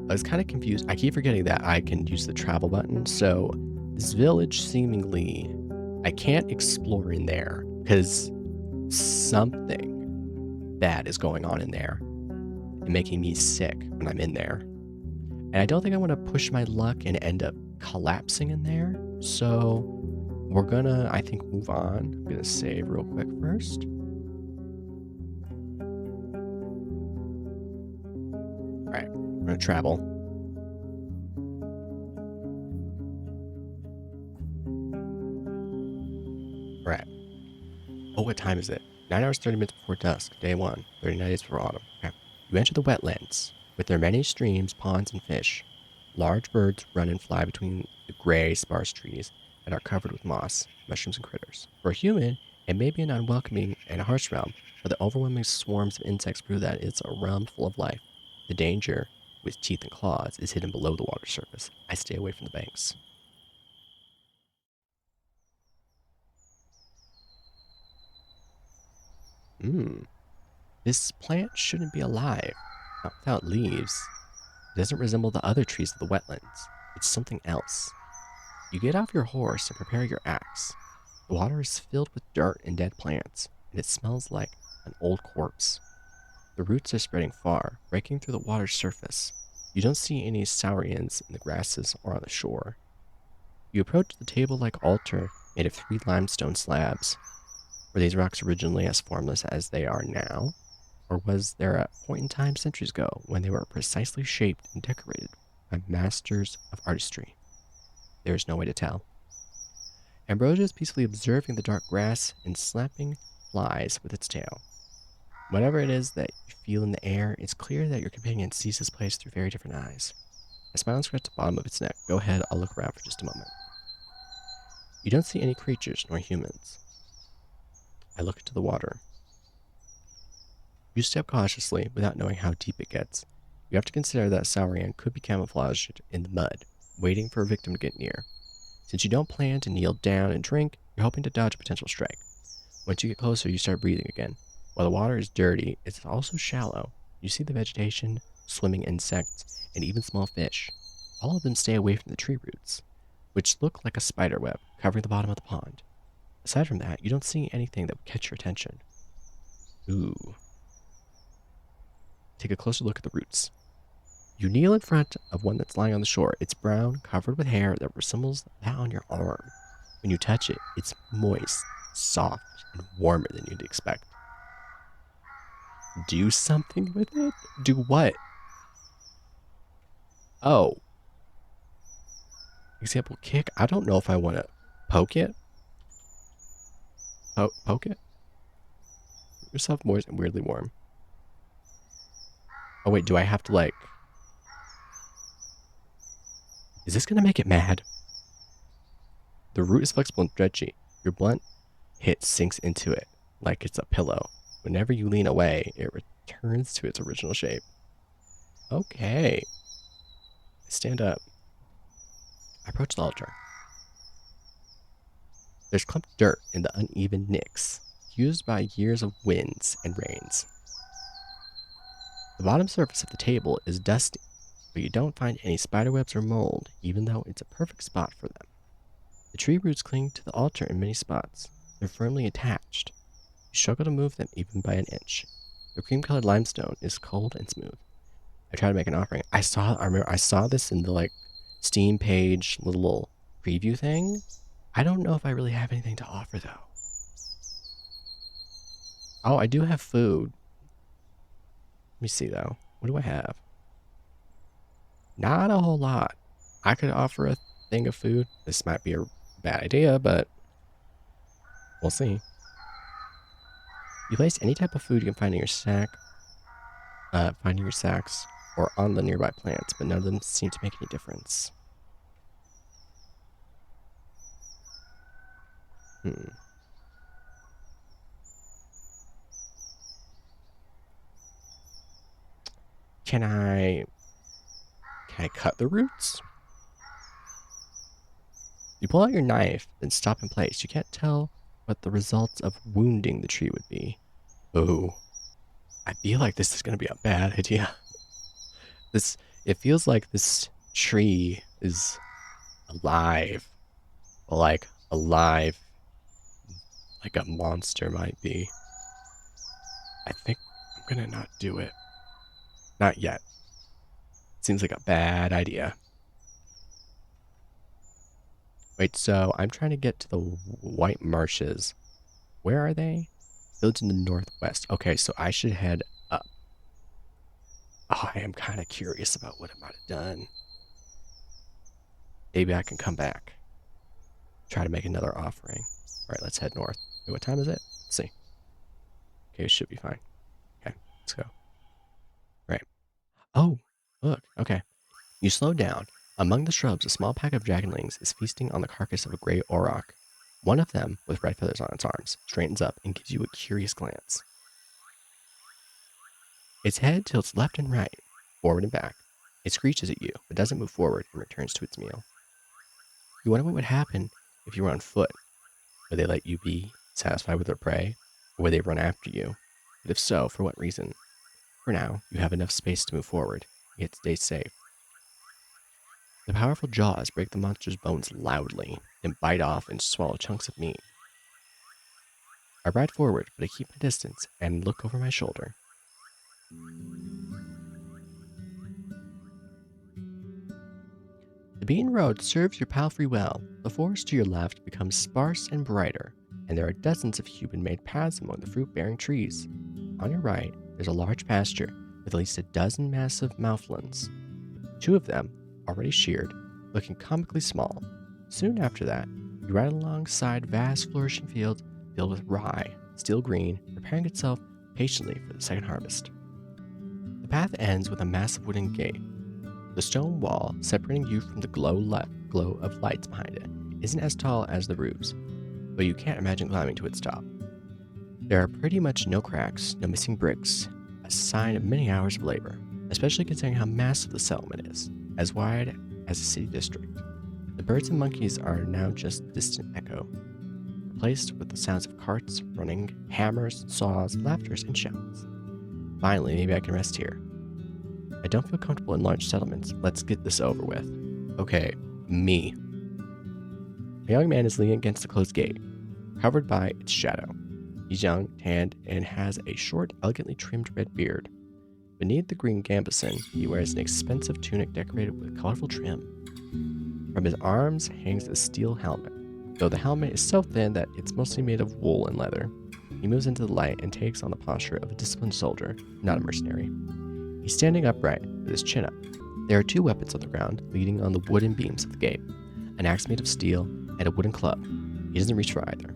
I was kind of confused. I keep forgetting that I can use the travel button. So this village seemingly, I can't explore in there because something bad is going on in there and making me sick when I'm in there. And I don't think I want to push my luck and end up collapsing in there. So we're gonna, I think, move on. I'm gonna save real quick first. All right, we're gonna travel. All right. Oh, what time is it? 9 hours, 30 minutes before dusk, day 1, 39 days before autumn. Okay. You enter the wetlands, with their many streams, ponds, and fish. Large birds run and fly between the gray, sparse trees that are covered with moss, mushrooms, and critters. For a human, it may be an unwelcoming and harsh realm, but the overwhelming swarms of insects prove that it's a realm full of life. The danger, with teeth and claws, is hidden below the water surface. I stay away from the banks. This plant shouldn't be alive. Not without leaves. It doesn't resemble the other trees of the wetlands. It's something else. You get off your horse and prepare your axe. The water is filled with dirt and dead plants, and it smells like an old corpse. The roots are spreading far, breaking through the water's surface. You don't see any saurians in the grasses or on the shore. You approach the table-like altar made of 3 limestone slabs. Were these rocks originally as formless as they are now? Or was there a point in time centuries ago when they were precisely shaped and decorated by masters of artistry? There is no way to tell. Ambrosia is peacefully observing the dark grass and slapping flies with its tail. Whatever it is that you feel in the air, it's clear that your companion sees this place through very different eyes. A smile scratches the bottom of its neck. Go ahead, I'll look around for just a moment. You don't see any creatures nor humans. I look into the water. You step cautiously without knowing how deep it gets. You have to consider that Saurian could be camouflaged in the mud, waiting for a victim to get near. Since you don't plan to kneel down and drink, you're hoping to dodge a potential strike. Once you get closer, you start breathing again. While the water is dirty, it's also shallow. You see the vegetation, swimming insects, and even small fish. All of them stay away from the tree roots, which look like a spider web covering the bottom of the pond. Aside from that, you don't see anything that would catch your attention. Ooh. Take a closer look at the roots. You kneel in front of one that's lying on the shore. It's brown, covered with hair that resembles that on your arm. When you touch it, it's moist, soft, and warmer than you'd expect. Do something with it? Do what? Oh. Example, kick. I don't know if I want to poke it. Poke it? Yourself moist and weirdly warm. Oh wait, do I have to like... Is this going to make it mad? The root is flexible and stretchy. Your blunt hit sinks into it like it's a pillow. Whenever you lean away, it returns to its original shape. Okay. Stand up. I approach the altar. There's clumped dirt in the uneven nicks, used by years of winds and rains. The bottom surface of the table is dusty, but you don't find any spiderwebs or mold, even though it's a perfect spot for them. The tree roots cling to the altar in many spots. They're firmly attached. You struggle to move them even by an inch. The cream-colored limestone is cold and smooth. I try to make an offering. I saw this in the like Steam page little preview thing. I don't know if I really have anything to offer though. Oh, I do have food. Let me see though. What do I have? Not a whole lot. I could offer a thing of food. This might be a bad idea, but we'll see. You place any type of food you can find in your sack, finding your sacks, or on the nearby plants, but none of them seem to make any difference. Can I cut the roots? You pull out your knife, then stop in place. You can't tell what the results of wounding the tree would be. Oh, I feel like this is going to be a bad idea. It feels like this tree is alive. Like alive, like a monster might be. I think I'm going to not do it. Not yet. Seems like a bad idea. Wait, so I'm trying to get to the White Marshes. Where are they? Village in the northwest. Okay, so I should head up. Oh, I am kind of curious about what I might have done. Maybe I can come back. Try to make another offering. All right, let's head north. Wait, what time is it? Let's see. Okay, it should be fine. Okay, let's go. Right. Oh, look. Okay. You slow down. Among the shrubs, a small pack of dragonlings is feasting on the carcass of a gray auroch. One of them, with red feathers on its arms, straightens up and gives you a curious glance. Its head tilts left and right, forward and back. It screeches at you, but doesn't move forward and returns to its meal. You wonder what would happen if you were on foot. Would they let you be satisfied with their prey, or would they run after you? But if so, for what reason? For now, you have enough space to move forward, yet stay safe. The powerful jaws break the monster's bones loudly, and bite off and swallow chunks of meat. I ride forward, but I keep my distance and look over my shoulder. The beaten road serves your palfrey well. The forest to your left becomes sparse and brighter, and there are dozens of human-made paths among the fruit-bearing trees. On your right, there's a large pasture with at least a dozen massive mouflons. 2 of them, already sheared, looking comically small. Soon after that, you ride alongside vast flourishing fields filled with rye, still green, preparing itself patiently for the second harvest. The path ends with a massive wooden gate. The stone wall separating you from the glow of lights behind it isn't as tall as the roofs, but you can't imagine climbing to its top. There are pretty much no cracks, no missing bricks, a sign of many hours of labor, especially considering how massive the settlement is, as wide as a city district. The birds and monkeys are now just a distant echo, replaced with the sounds of carts running, hammers, saws, laughters, and shouts. Finally, maybe I can rest here. I don't feel comfortable in large settlements. Let's get this over with. Okay, me. A young man is leaning against the closed gate, covered by its shadow. He's young, tanned, and has a short, elegantly trimmed red beard. Beneath the green gambeson, he wears an expensive tunic decorated with colorful trim. From his arms hangs a steel helmet, though the helmet is so thin that it's mostly made of wool and leather. He moves into the light and takes on the posture of a disciplined soldier, not a mercenary. He's standing upright, with his chin up. There are 2 weapons on the ground, leaning on the wooden beams of the gate, an axe made of steel and a wooden club. He doesn't reach for either.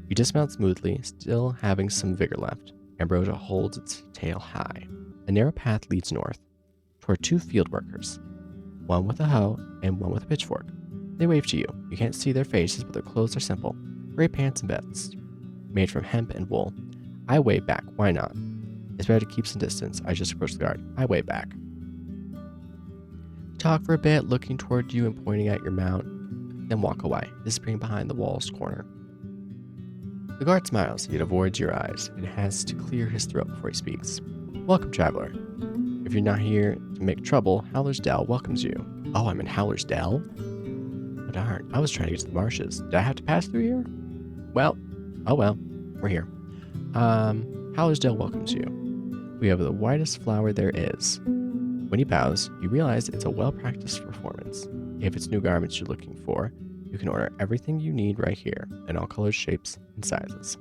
You dismount smoothly, still having some vigor left. Ambrosia holds its tail high. A narrow path leads north, toward 2 field workers, one with a hoe and one with a pitchfork. They wave to you. You can't see their faces, but their clothes are simple. Gray pants and vests, made from hemp and wool. I wave back. Why not? It's better to keep some distance. I just approach the guard. I wave back. Talk for a bit, looking toward you and pointing at your mount, then walk away, disappearing behind the wall's corner. The guard smiles, yet avoids your eyes, and has to clear his throat before he speaks. Welcome, traveler. If you're not here to make trouble, Howler's Dell welcomes you. Oh, I'm in Howler's Dell? Oh, darn. I was trying to get to the marshes. Did I have to pass through here? Well, oh well. We're here. Howler's Dell welcomes you. We have the whitest flower there is. When he bows, you realize it's a well-practiced performance. If it's new garments you're looking for, you can order everything you need right here, in all colors, shapes, and sizes.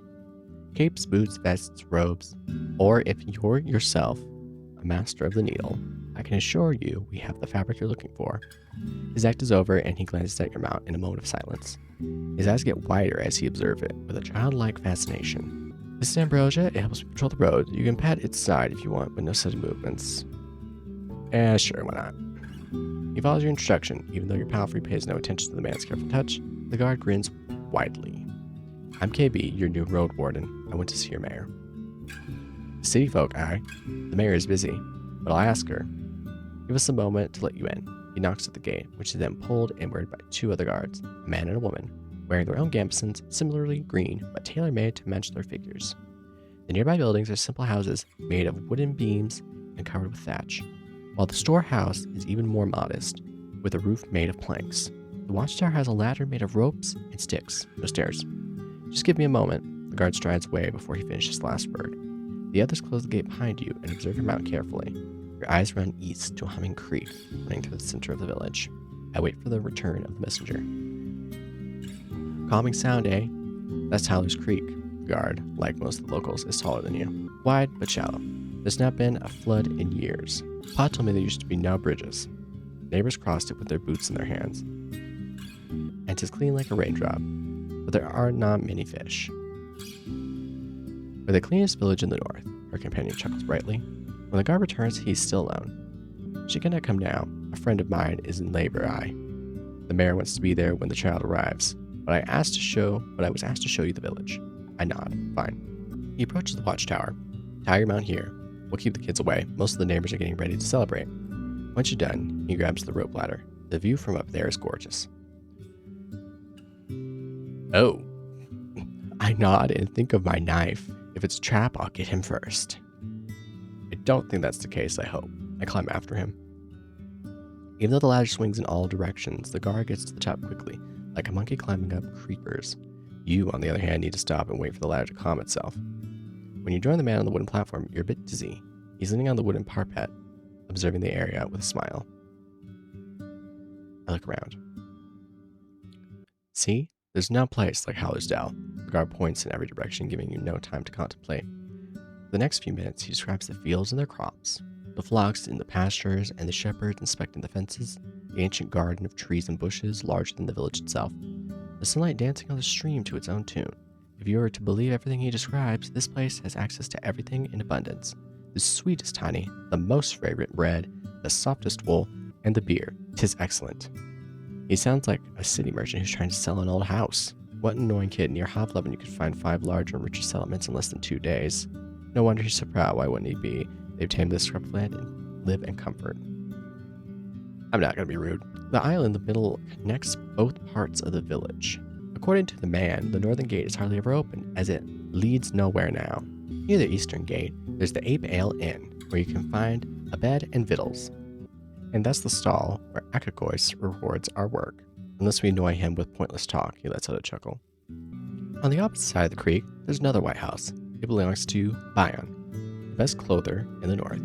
Capes, boots, vests, robes, or if you're yourself a master of the needle, I can assure you we have the fabric you're looking for. His act is over, and he glances at your mount in a moment of silence. His eyes get wider as he observes it, with a childlike fascination. This is Ambrosia. It helps me patrol the road. You can pat its side if you want, but no sudden movements. Sure, why not? He follows your instruction, even though your palfrey pays no attention to the man's careful touch. The guard grins widely. I'm KB, your new Roadwarden. I went to see your mayor. City folk, aye. The mayor is busy, but I'll ask her. Give us a moment to let you in. He knocks at the gate, which is then pulled inward by 2 other guards, a man and a woman, wearing their own gambesons, similarly green, but tailor-made to match their figures. The nearby buildings are simple houses made of wooden beams and covered with thatch, while the storehouse is even more modest, with a roof made of planks. The watchtower has a ladder made of ropes and sticks, no stairs. Just give me a moment. The guard strides away before he finishes the last word. The others close the gate behind you and observe your mount carefully. Your eyes run east to a humming creek running through the center of the village. I wait for the return of the messenger. Calming sound, eh? That's Howler's Creek. The guard, like most of the locals, is taller than you. Wide but shallow. There's not been a flood in years. Pa told me there used to be no bridges. Neighbors crossed it with their boots in their hands. And 'tis clean like a raindrop. But there are not many fish. We're the cleanest village in the north, her companion chuckles brightly. When the guard returns, he's still alone. She cannot come now. A friend of mine is in labor, The mayor wants to be there when the child arrives, but I was asked to show you the village. I nod. Fine. He approaches the watchtower. Tie your mount here. We'll keep the kids away. Most of the neighbors are getting ready to celebrate. Once you're done, he grabs the rope ladder. The view from up there is gorgeous. Oh. I nod and think of my knife. If it's a trap, I'll get him first. I don't think that's the case, I hope. I climb after him. Even though the ladder swings in all directions, the guard gets to the top quickly, like a monkey climbing up creepers. You, on the other hand, need to stop and wait for the ladder to calm itself. When you join the man on the wooden platform, you're a bit dizzy. He's leaning on the wooden parapet, observing the area with a smile. I look around. See? There's no place like Howler's Dell. The guard points in every direction, giving you no time to contemplate. For the next few minutes, he describes the fields and their crops, the flocks in the pastures, and the shepherds inspecting the fences, the ancient garden of trees and bushes larger than the village itself, the sunlight dancing on the stream to its own tune. If you are to believe everything he describes, this place has access to everything in abundance. The sweetest honey, the most fragrant bread, the softest wool, and the beer. 'Tis excellent. He sounds like a city merchant who's trying to sell an old house. What an annoying kid. Near Hovleben you could find 5 larger and richer settlements in less than 2 days. No wonder he's so proud. Why wouldn't he be? They've tamed this scrap of land and live in comfort. I'm not going to be rude. The aisle in the middle connects both parts of the village. According to the man, the northern gate is hardly ever open, as it leads nowhere now. Near the eastern gate, there's the Ape Ale Inn, where you can find a bed and victuals. And that's the stall where Akakois rewards our work. Unless we annoy him with pointless talk, he lets out a chuckle. On the opposite side of the creek, there's another White House. It belongs to Bion, the best clother in the north.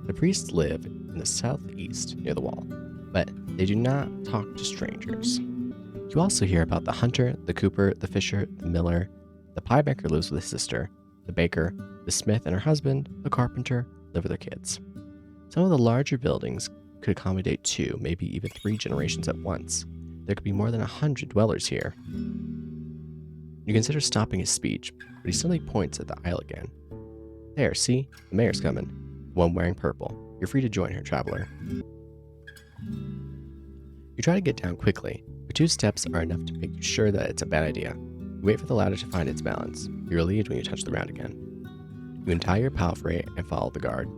The priests live in the southeast near the wall, but they do not talk to strangers. You also hear about the hunter, the cooper, the fisher, the miller. The pie maker lives with his sister. The baker, the smith and her husband, the carpenter live with their kids. Some of the larger buildings could accommodate 2, maybe even 3 generations at once. There could be more than 100 dwellers here. You consider stopping his speech, but he suddenly points at the aisle again. There, see? The mayor's coming. The one wearing purple. You're free to join her, traveler. You try to get down quickly, but 2 steps are enough to make you sure that it's a bad idea. You wait for the ladder to find its balance. You're relieved when you touch the ground again. You untie your palfrey and follow the guard.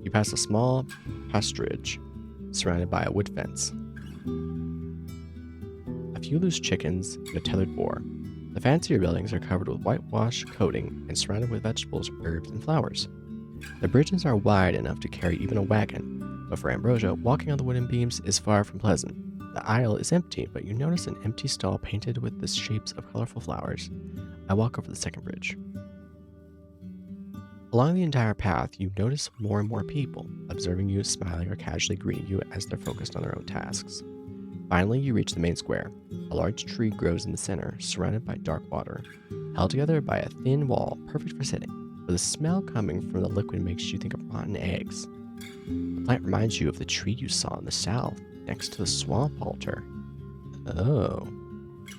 You pass a small pasturage surrounded by a wood fence. A few loose chickens and a tethered boar. The fancier buildings are covered with whitewash coating and surrounded with vegetables, herbs, and flowers. The bridges are wide enough to carry even a wagon, but for Ambrosia, walking on the wooden beams is far from pleasant. The aisle is empty, but you notice an empty stall painted with the shapes of colorful flowers. I walk over the second bridge. Along the entire path, you notice more and more people, observing you, smiling, or casually greeting you as they're focused on their own tasks. Finally, you reach the main square. A large tree grows in the center, surrounded by dark water, held together by a thin wall, perfect for sitting, but the smell coming from the liquid makes you think of rotten eggs. The plant reminds you of the tree you saw in the south, next to the swamp altar. Oh.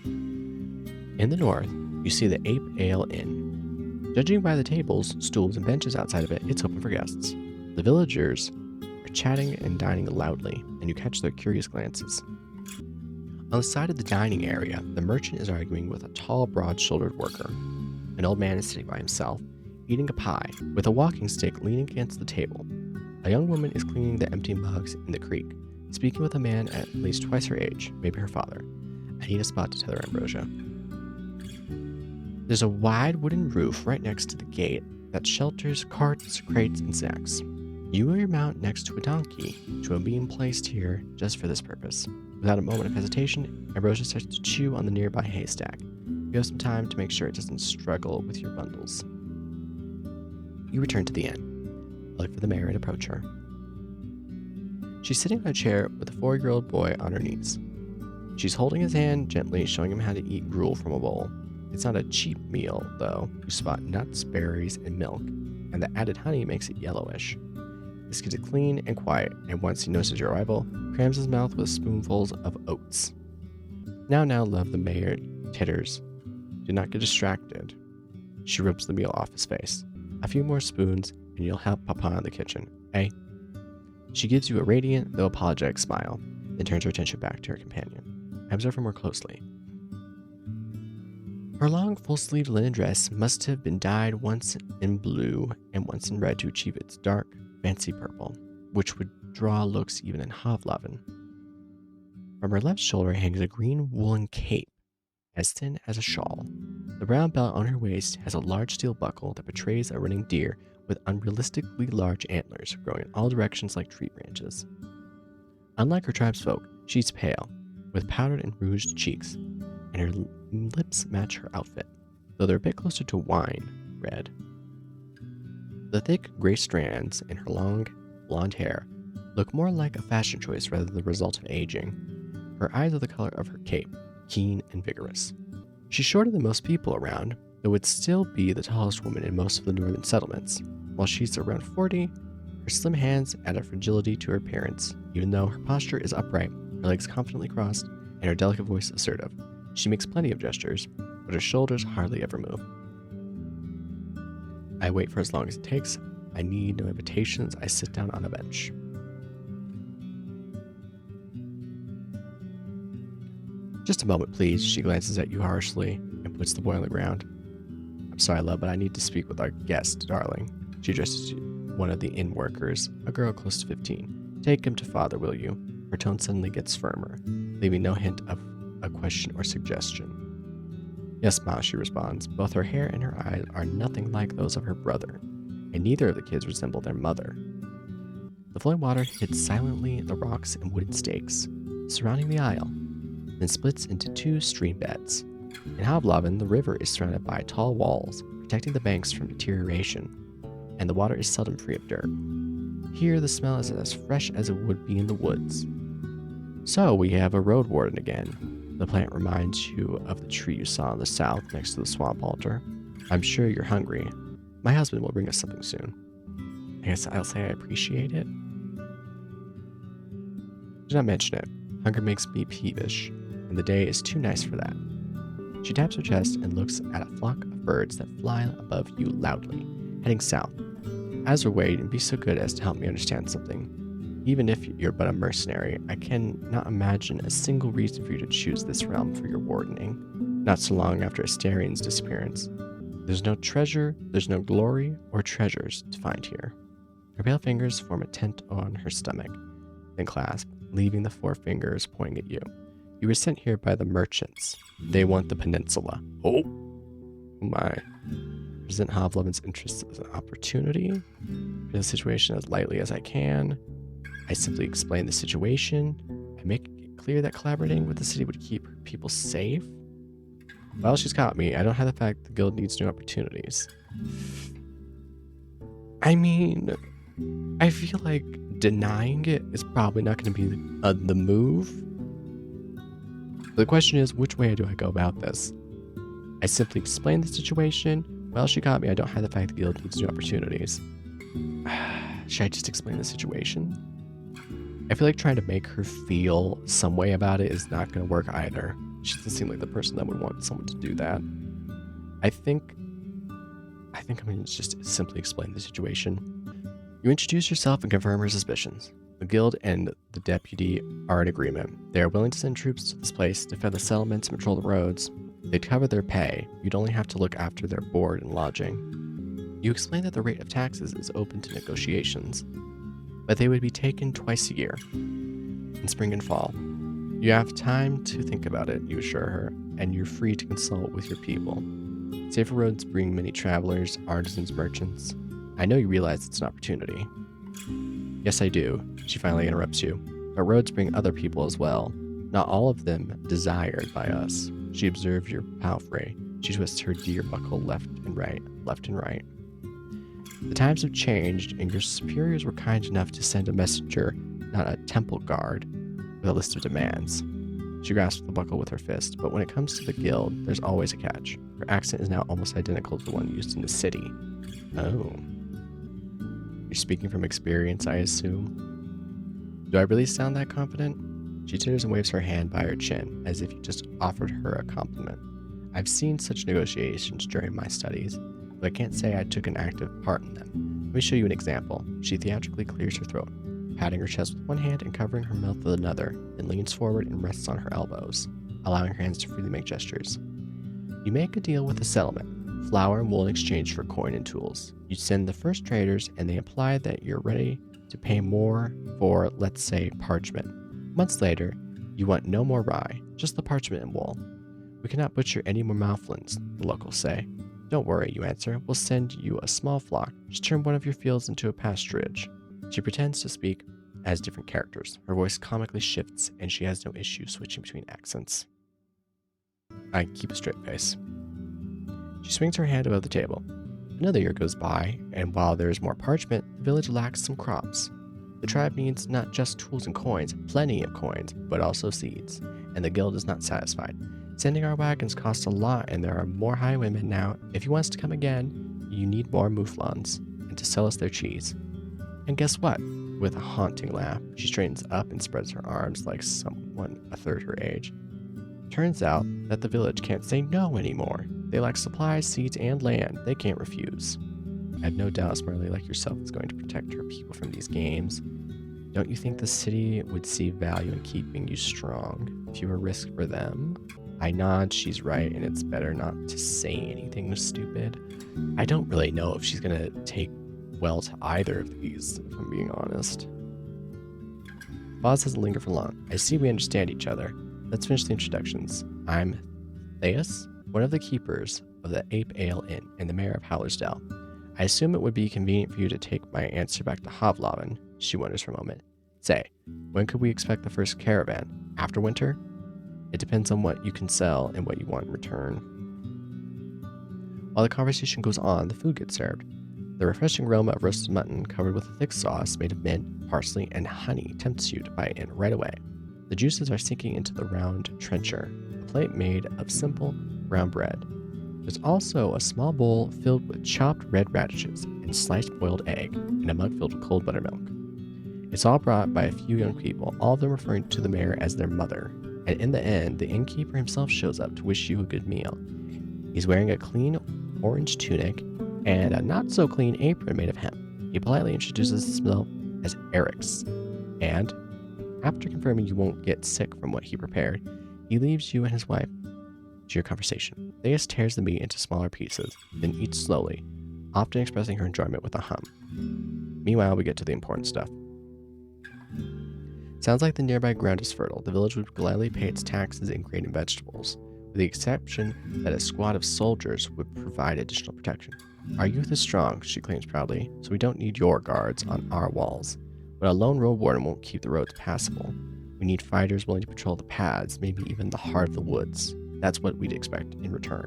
In the north, you see the Ape Ale Inn. Judging by the tables, stools, and benches outside of it, it's open for guests. The villagers are chatting and dining loudly, and you catch their curious glances. On the side of the dining area, the merchant is arguing with a tall, broad-shouldered worker. An old man is sitting by himself, eating a pie, with a walking stick leaning against the table. A young woman is cleaning the empty mugs in the creek, speaking with a man at least twice her age, maybe her father. I need a spot to tether Ambrosia. There's a wide wooden roof right next to the gate that shelters carts, crates, and snacks. You or your mount next to a donkey, which will be placed here just for this purpose. Without a moment of hesitation, Ambrosia starts to chew on the nearby haystack. You have some time to make sure it doesn't struggle with your bundles. You return to the inn. Look for the mayor and approach her. She's sitting on a chair with a 4-year-old boy on her knees. She's holding his hand gently, showing him how to eat gruel from a bowl. It's not a cheap meal, though. You spot nuts, berries, and milk, and the added honey makes it yellowish. This kid is clean and quiet, and once he notices your arrival, crams his mouth with spoonfuls of oats. Now, love, the mayor titters. Do not get distracted. She rubs the meal off his face. A few more spoons, and you'll help Papa in the kitchen, eh? She gives you a radiant, though apologetic smile, then turns her attention back to her companion. I observe her more closely. Her long, full-sleeved linen dress must have been dyed once in blue and once in red to achieve its dark, fancy purple, which would draw looks even in Hovlaven. From her left shoulder hangs a green woolen cape, as thin as a shawl. The brown belt on her waist has a large steel buckle that portrays a running deer with unrealistically large antlers growing in all directions like tree branches. Unlike her tribesfolk, she's pale, with powdered and rouged cheeks, and her lips match her outfit, though they're a bit closer to wine red. The thick gray strands in her long, blonde hair look more like a fashion choice rather than the result of aging. Her eyes are the color of her cape, keen and vigorous. She's shorter than most people around, though would still be the tallest woman in most of the northern settlements. While she's around 40, her slim hands add a fragility to her appearance. Even though her posture is upright, her legs confidently crossed, and her delicate voice assertive. She makes plenty of gestures, but her shoulders hardly ever move. I wait for as long as it takes. I need no invitations. I sit down on a bench. Just a moment, please. She glances at you harshly and puts the boy on the ground. I'm sorry, love, but I need to speak with our guest, darling. She addresses one of the inn workers, a girl close to 15. Take him to father, will you? Her tone suddenly gets firmer, leaving no hint of a question or suggestion. Yes, Ma, she responds. Both her hair and her eyes are nothing like those of her brother, and neither of the kids resemble their mother. The flowing water hits silently the rocks and wooden stakes surrounding the isle, then splits into two stream beds. In Havloven, the river is surrounded by tall walls, protecting the banks from deterioration, and the water is seldom free of dirt. Here, the smell is as fresh as it would be in the woods. So, we have a Roadwarden again. The plant reminds you of the tree you saw in the south next to the swamp altar. I'm sure you're hungry. My husband will bring us something soon. I guess I'll say I appreciate it. Do not mention it. Hunger makes me peevish, and the day is too nice for that. She taps her chest and looks at a flock of birds that fly above you loudly, heading south. As we're waiting, be so good as to help me understand something. Even if you're but a mercenary, I cannot imagine a single reason for you to choose this realm for your wardening, not so long after Astarion's disappearance. There's no treasure, there's no glory or treasures to find here. Her pale fingers form a tent on her stomach, then clasp, leaving the four fingers pointing at you. You were sent here by the merchants. They want the peninsula. Oh my. Present Havloven's interests as an opportunity. For the situation as lightly as I can. I simply explain the situation. I make it clear that collaborating with the city would keep people safe. Well, she's caught me. I don't have the fact the guild needs new opportunities. I mean, I feel like denying it is probably not going to be the move. The question is, which way do I go about this? I simply explain the situation. Well, she caught me. I don't hide the fact the guild needs new opportunities. Should I just explain the situation? I feel like trying to make her feel some way about it is not going to work either. She doesn't seem like the person that would want someone to do that. I think I'm going to just simply explain the situation. You introduce yourself and confirm her suspicions. The guild and the deputy are in agreement. They are willing to send troops to this place to defend the settlements and patrol the roads. They'd cover their pay. You'd only have to look after their board and lodging. You explain that the rate of taxes is open to negotiations, but they would be taken twice a year, in spring and fall. You have time to think about it, you assure her, and you're free to consult with your people. Safer roads bring many travelers, artisans, merchants. I know you realize it's an opportunity. Yes, I do, she finally interrupts you. But roads bring other people as well. Not all of them desired by us. She observes your palfrey. She twists her deer buckle left and right, left and right. The times have changed, and your superiors were kind enough to send a messenger, not a temple guard, with a list of demands. She grasps the buckle with her fist, but when it comes to the guild, there's always a catch. Her accent is now almost identical to the one used in the city. Oh. You're speaking from experience, I assume. Do I really sound that confident? She titters and waves her hand by her chin, as if you just offered her a compliment. I've seen such negotiations during my studies, but I can't say I took an active part in them. Let me show you an example. She theatrically clears her throat, patting her chest with one hand and covering her mouth with another, then leans forward and rests on her elbows, allowing her hands to freely make gestures. You make a deal with the settlement, flour and wool in exchange for coin and tools. You send the first traders, and they imply that you're ready to pay more for, let's say, parchment. Months later, you want no more rye, just the parchment and wool. We cannot butcher any more mouflons, the locals say. Don't worry, you answer. We'll send you a small flock. Just turn one of your fields into a pasturage. She pretends to speak as different characters. Her voice comically shifts, and she has no issue switching between accents. I keep a straight face. She swings her hand above the table. Another year goes by, and while there is more parchment, the village lacks some crops. The tribe needs not just tools and coins, plenty of coins, but also seeds, and the guild is not satisfied. Sending our wagons costs a lot, and there are more highwaymen now. If you want us to come again, you need more mouflons, and to sell us their cheese. And guess what? With a haunting laugh, she straightens up and spreads her arms like someone a third her age. Turns out that the village can't say no anymore. They lack supplies, seeds, and land. They can't refuse. I have no doubt Smarly like yourself is going to protect her people from these games. Don't you think the city would see value in keeping you strong? Fewer risk for them? I nod, she's right, and it's better not to say anything stupid. I don't really know if she's going to take well to either of these, if I'm being honest. Boz doesn't linger for long. I see we understand each other. Let's finish the introductions. I'm Theus, one of the keepers of the Ape Ale Inn and the mayor of Howler's Dell. I assume it would be convenient for you to take my answer back to Hovloven. She wonders for a moment. Say, when could we expect the first caravan? After winter? It depends on what you can sell and what you want in return. While the conversation goes on, the food gets served. The refreshing aroma of roasted mutton covered with a thick sauce made of mint, parsley, and honey tempts you to bite in right away. The juices are sinking into the round trencher, a plate made of simple brown bread. There's also a small bowl filled with chopped red radishes and sliced boiled egg, and a mug filled with cold buttermilk. It's all brought by a few young people, all of them referring to the mayor as their mother. And in the end, the innkeeper himself shows up to wish you a good meal. He's wearing a clean orange tunic and a not-so-clean apron made of hemp. He politely introduces himself as Eric's, and after confirming you won't get sick from what he prepared, he leaves you and his wife to your conversation. Theus tears the meat into smaller pieces, then eats slowly, often expressing her enjoyment with a hum. Meanwhile, we get to the important stuff. Sounds like the nearby ground is fertile. The village would gladly pay its taxes in grain and vegetables, with the exception that a squad of soldiers would provide additional protection. Our youth is strong, she claims proudly, so we don't need your guards on our walls. But a lone Roadwarden won't keep the roads passable. We need fighters willing to patrol the paths, maybe even the heart of the woods. That's what we'd expect in return.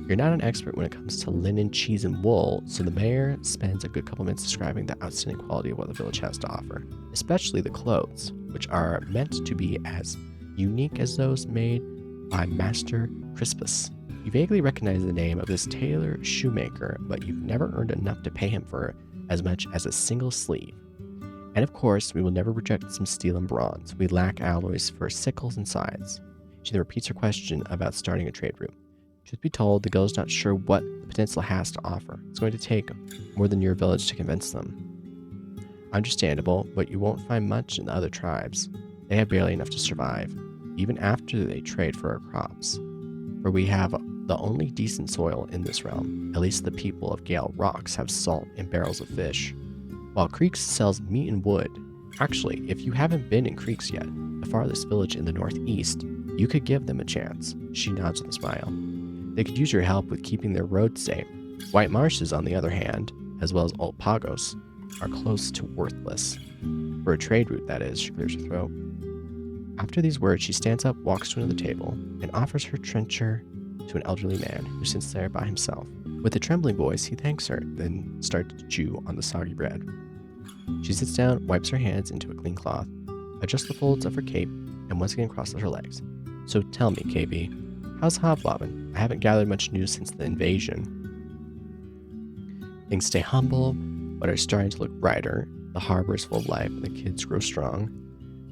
You're not an expert when it comes to linen, cheese, and wool, so the mayor spends a good couple minutes describing the outstanding quality of what the village has to offer, especially the clothes, which are meant to be as unique as those made by Master Crispus. You vaguely recognize the name of this tailor shoemaker, but you've never earned enough to pay him for as much as a single sleeve. And of course, we will never reject some steel and bronze. We lack alloys for sickles and scythes. She then repeats her question about starting a trade route. Truth be told, the guild is not sure what the peninsula has to offer. It's going to take more than your village to convince them. Understandable, but you won't find much in the other tribes. They have barely enough to survive, even after they trade for our crops. For we have the only decent soil in this realm. At least the people of Gale Rocks have salt and barrels of fish, while Creeks sells meat and wood. Actually, if you haven't been in Creeks yet, the farthest village in the northeast, you could give them a chance. She nods with a smile. They could use your help with keeping their roads safe. White Marshes, on the other hand, as well as Old Pagos, are close to worthless. For a trade route, that is, she clears her throat. After these words, she stands up, walks to another table, and offers her trencher to an elderly man who sits there by himself. With a trembling voice, he thanks her, then starts to chew on the soggy bread. She sits down, wipes her hands into a clean cloth, adjusts the folds of her cape, and once again crosses her legs. So tell me, KB, how's Hovloven? I haven't gathered much news since the invasion. Things stay humble, but are starting to look brighter. The harbor is full of life, and the kids grow strong.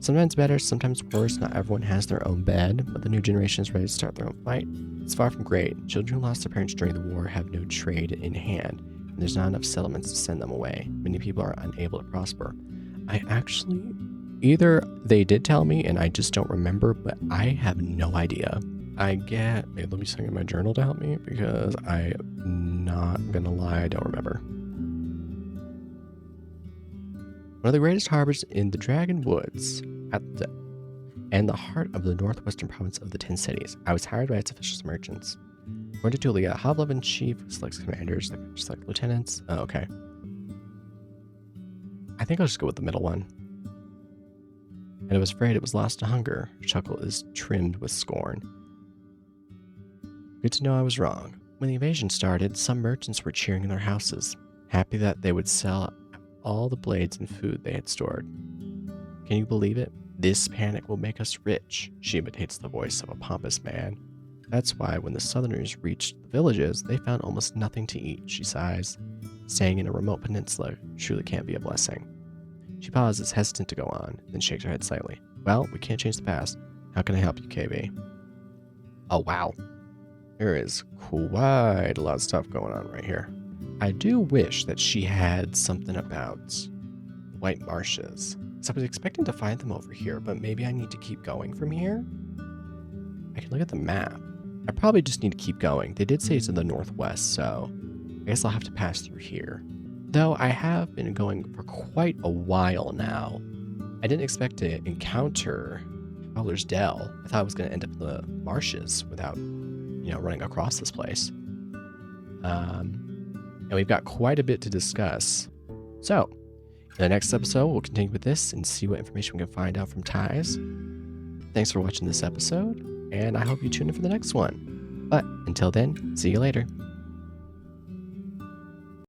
Sometimes better, sometimes worse. Not everyone has their own bed, but the new generation is ready to start their own fight. It's far from great. Children who lost their parents during the war have no trade in hand, and there's not enough settlements to send them away. Many people are unable to prosper. Either they did tell me and I just don't remember, but I have no idea. Let me sing in my journal to help me, because I'm not gonna lie, I don't remember. One of the greatest harbors in the Dragon Woods and the heart of the northwestern province of the 10 cities. I was hired by its officials and merchants. According to Tulia, Hovloven chief selects commanders, they select lieutenants. Oh, okay. I think I'll just go with the middle one. And I was afraid it was lost to hunger. Her chuckle is trimmed with scorn. Good to know I was wrong. When the invasion started, some merchants were cheering in their houses, happy that they would sell all the blades and food they had stored. Can you believe it? This panic will make us rich, she imitates the voice of a pompous man. That's why when the southerners reached the villages, they found almost nothing to eat, she sighs. Staying in a remote peninsula truly can't be a blessing. She pauses, hesitant to go on, then shakes her head slightly. Well, we can't change the past. How can I help you, KB? Oh, wow. There is quite a lot of stuff going on right here. I do wish that she had something about the White Marshes. So I was expecting to find them over here, but maybe I need to keep going from here? I can look at the map. I probably just need to keep going. They did say it's in the northwest, so I guess I'll have to pass through here. Though I have been going for quite a while now, I didn't expect to encounter Howler's Dell. I thought I was going to end up in the marshes without, running across this place. And we've got quite a bit to discuss. So, in the next episode, we'll continue with this and see what information we can find out from Ties. Thanks for watching this episode, and I hope you tune in for the next one. But until then, see you later.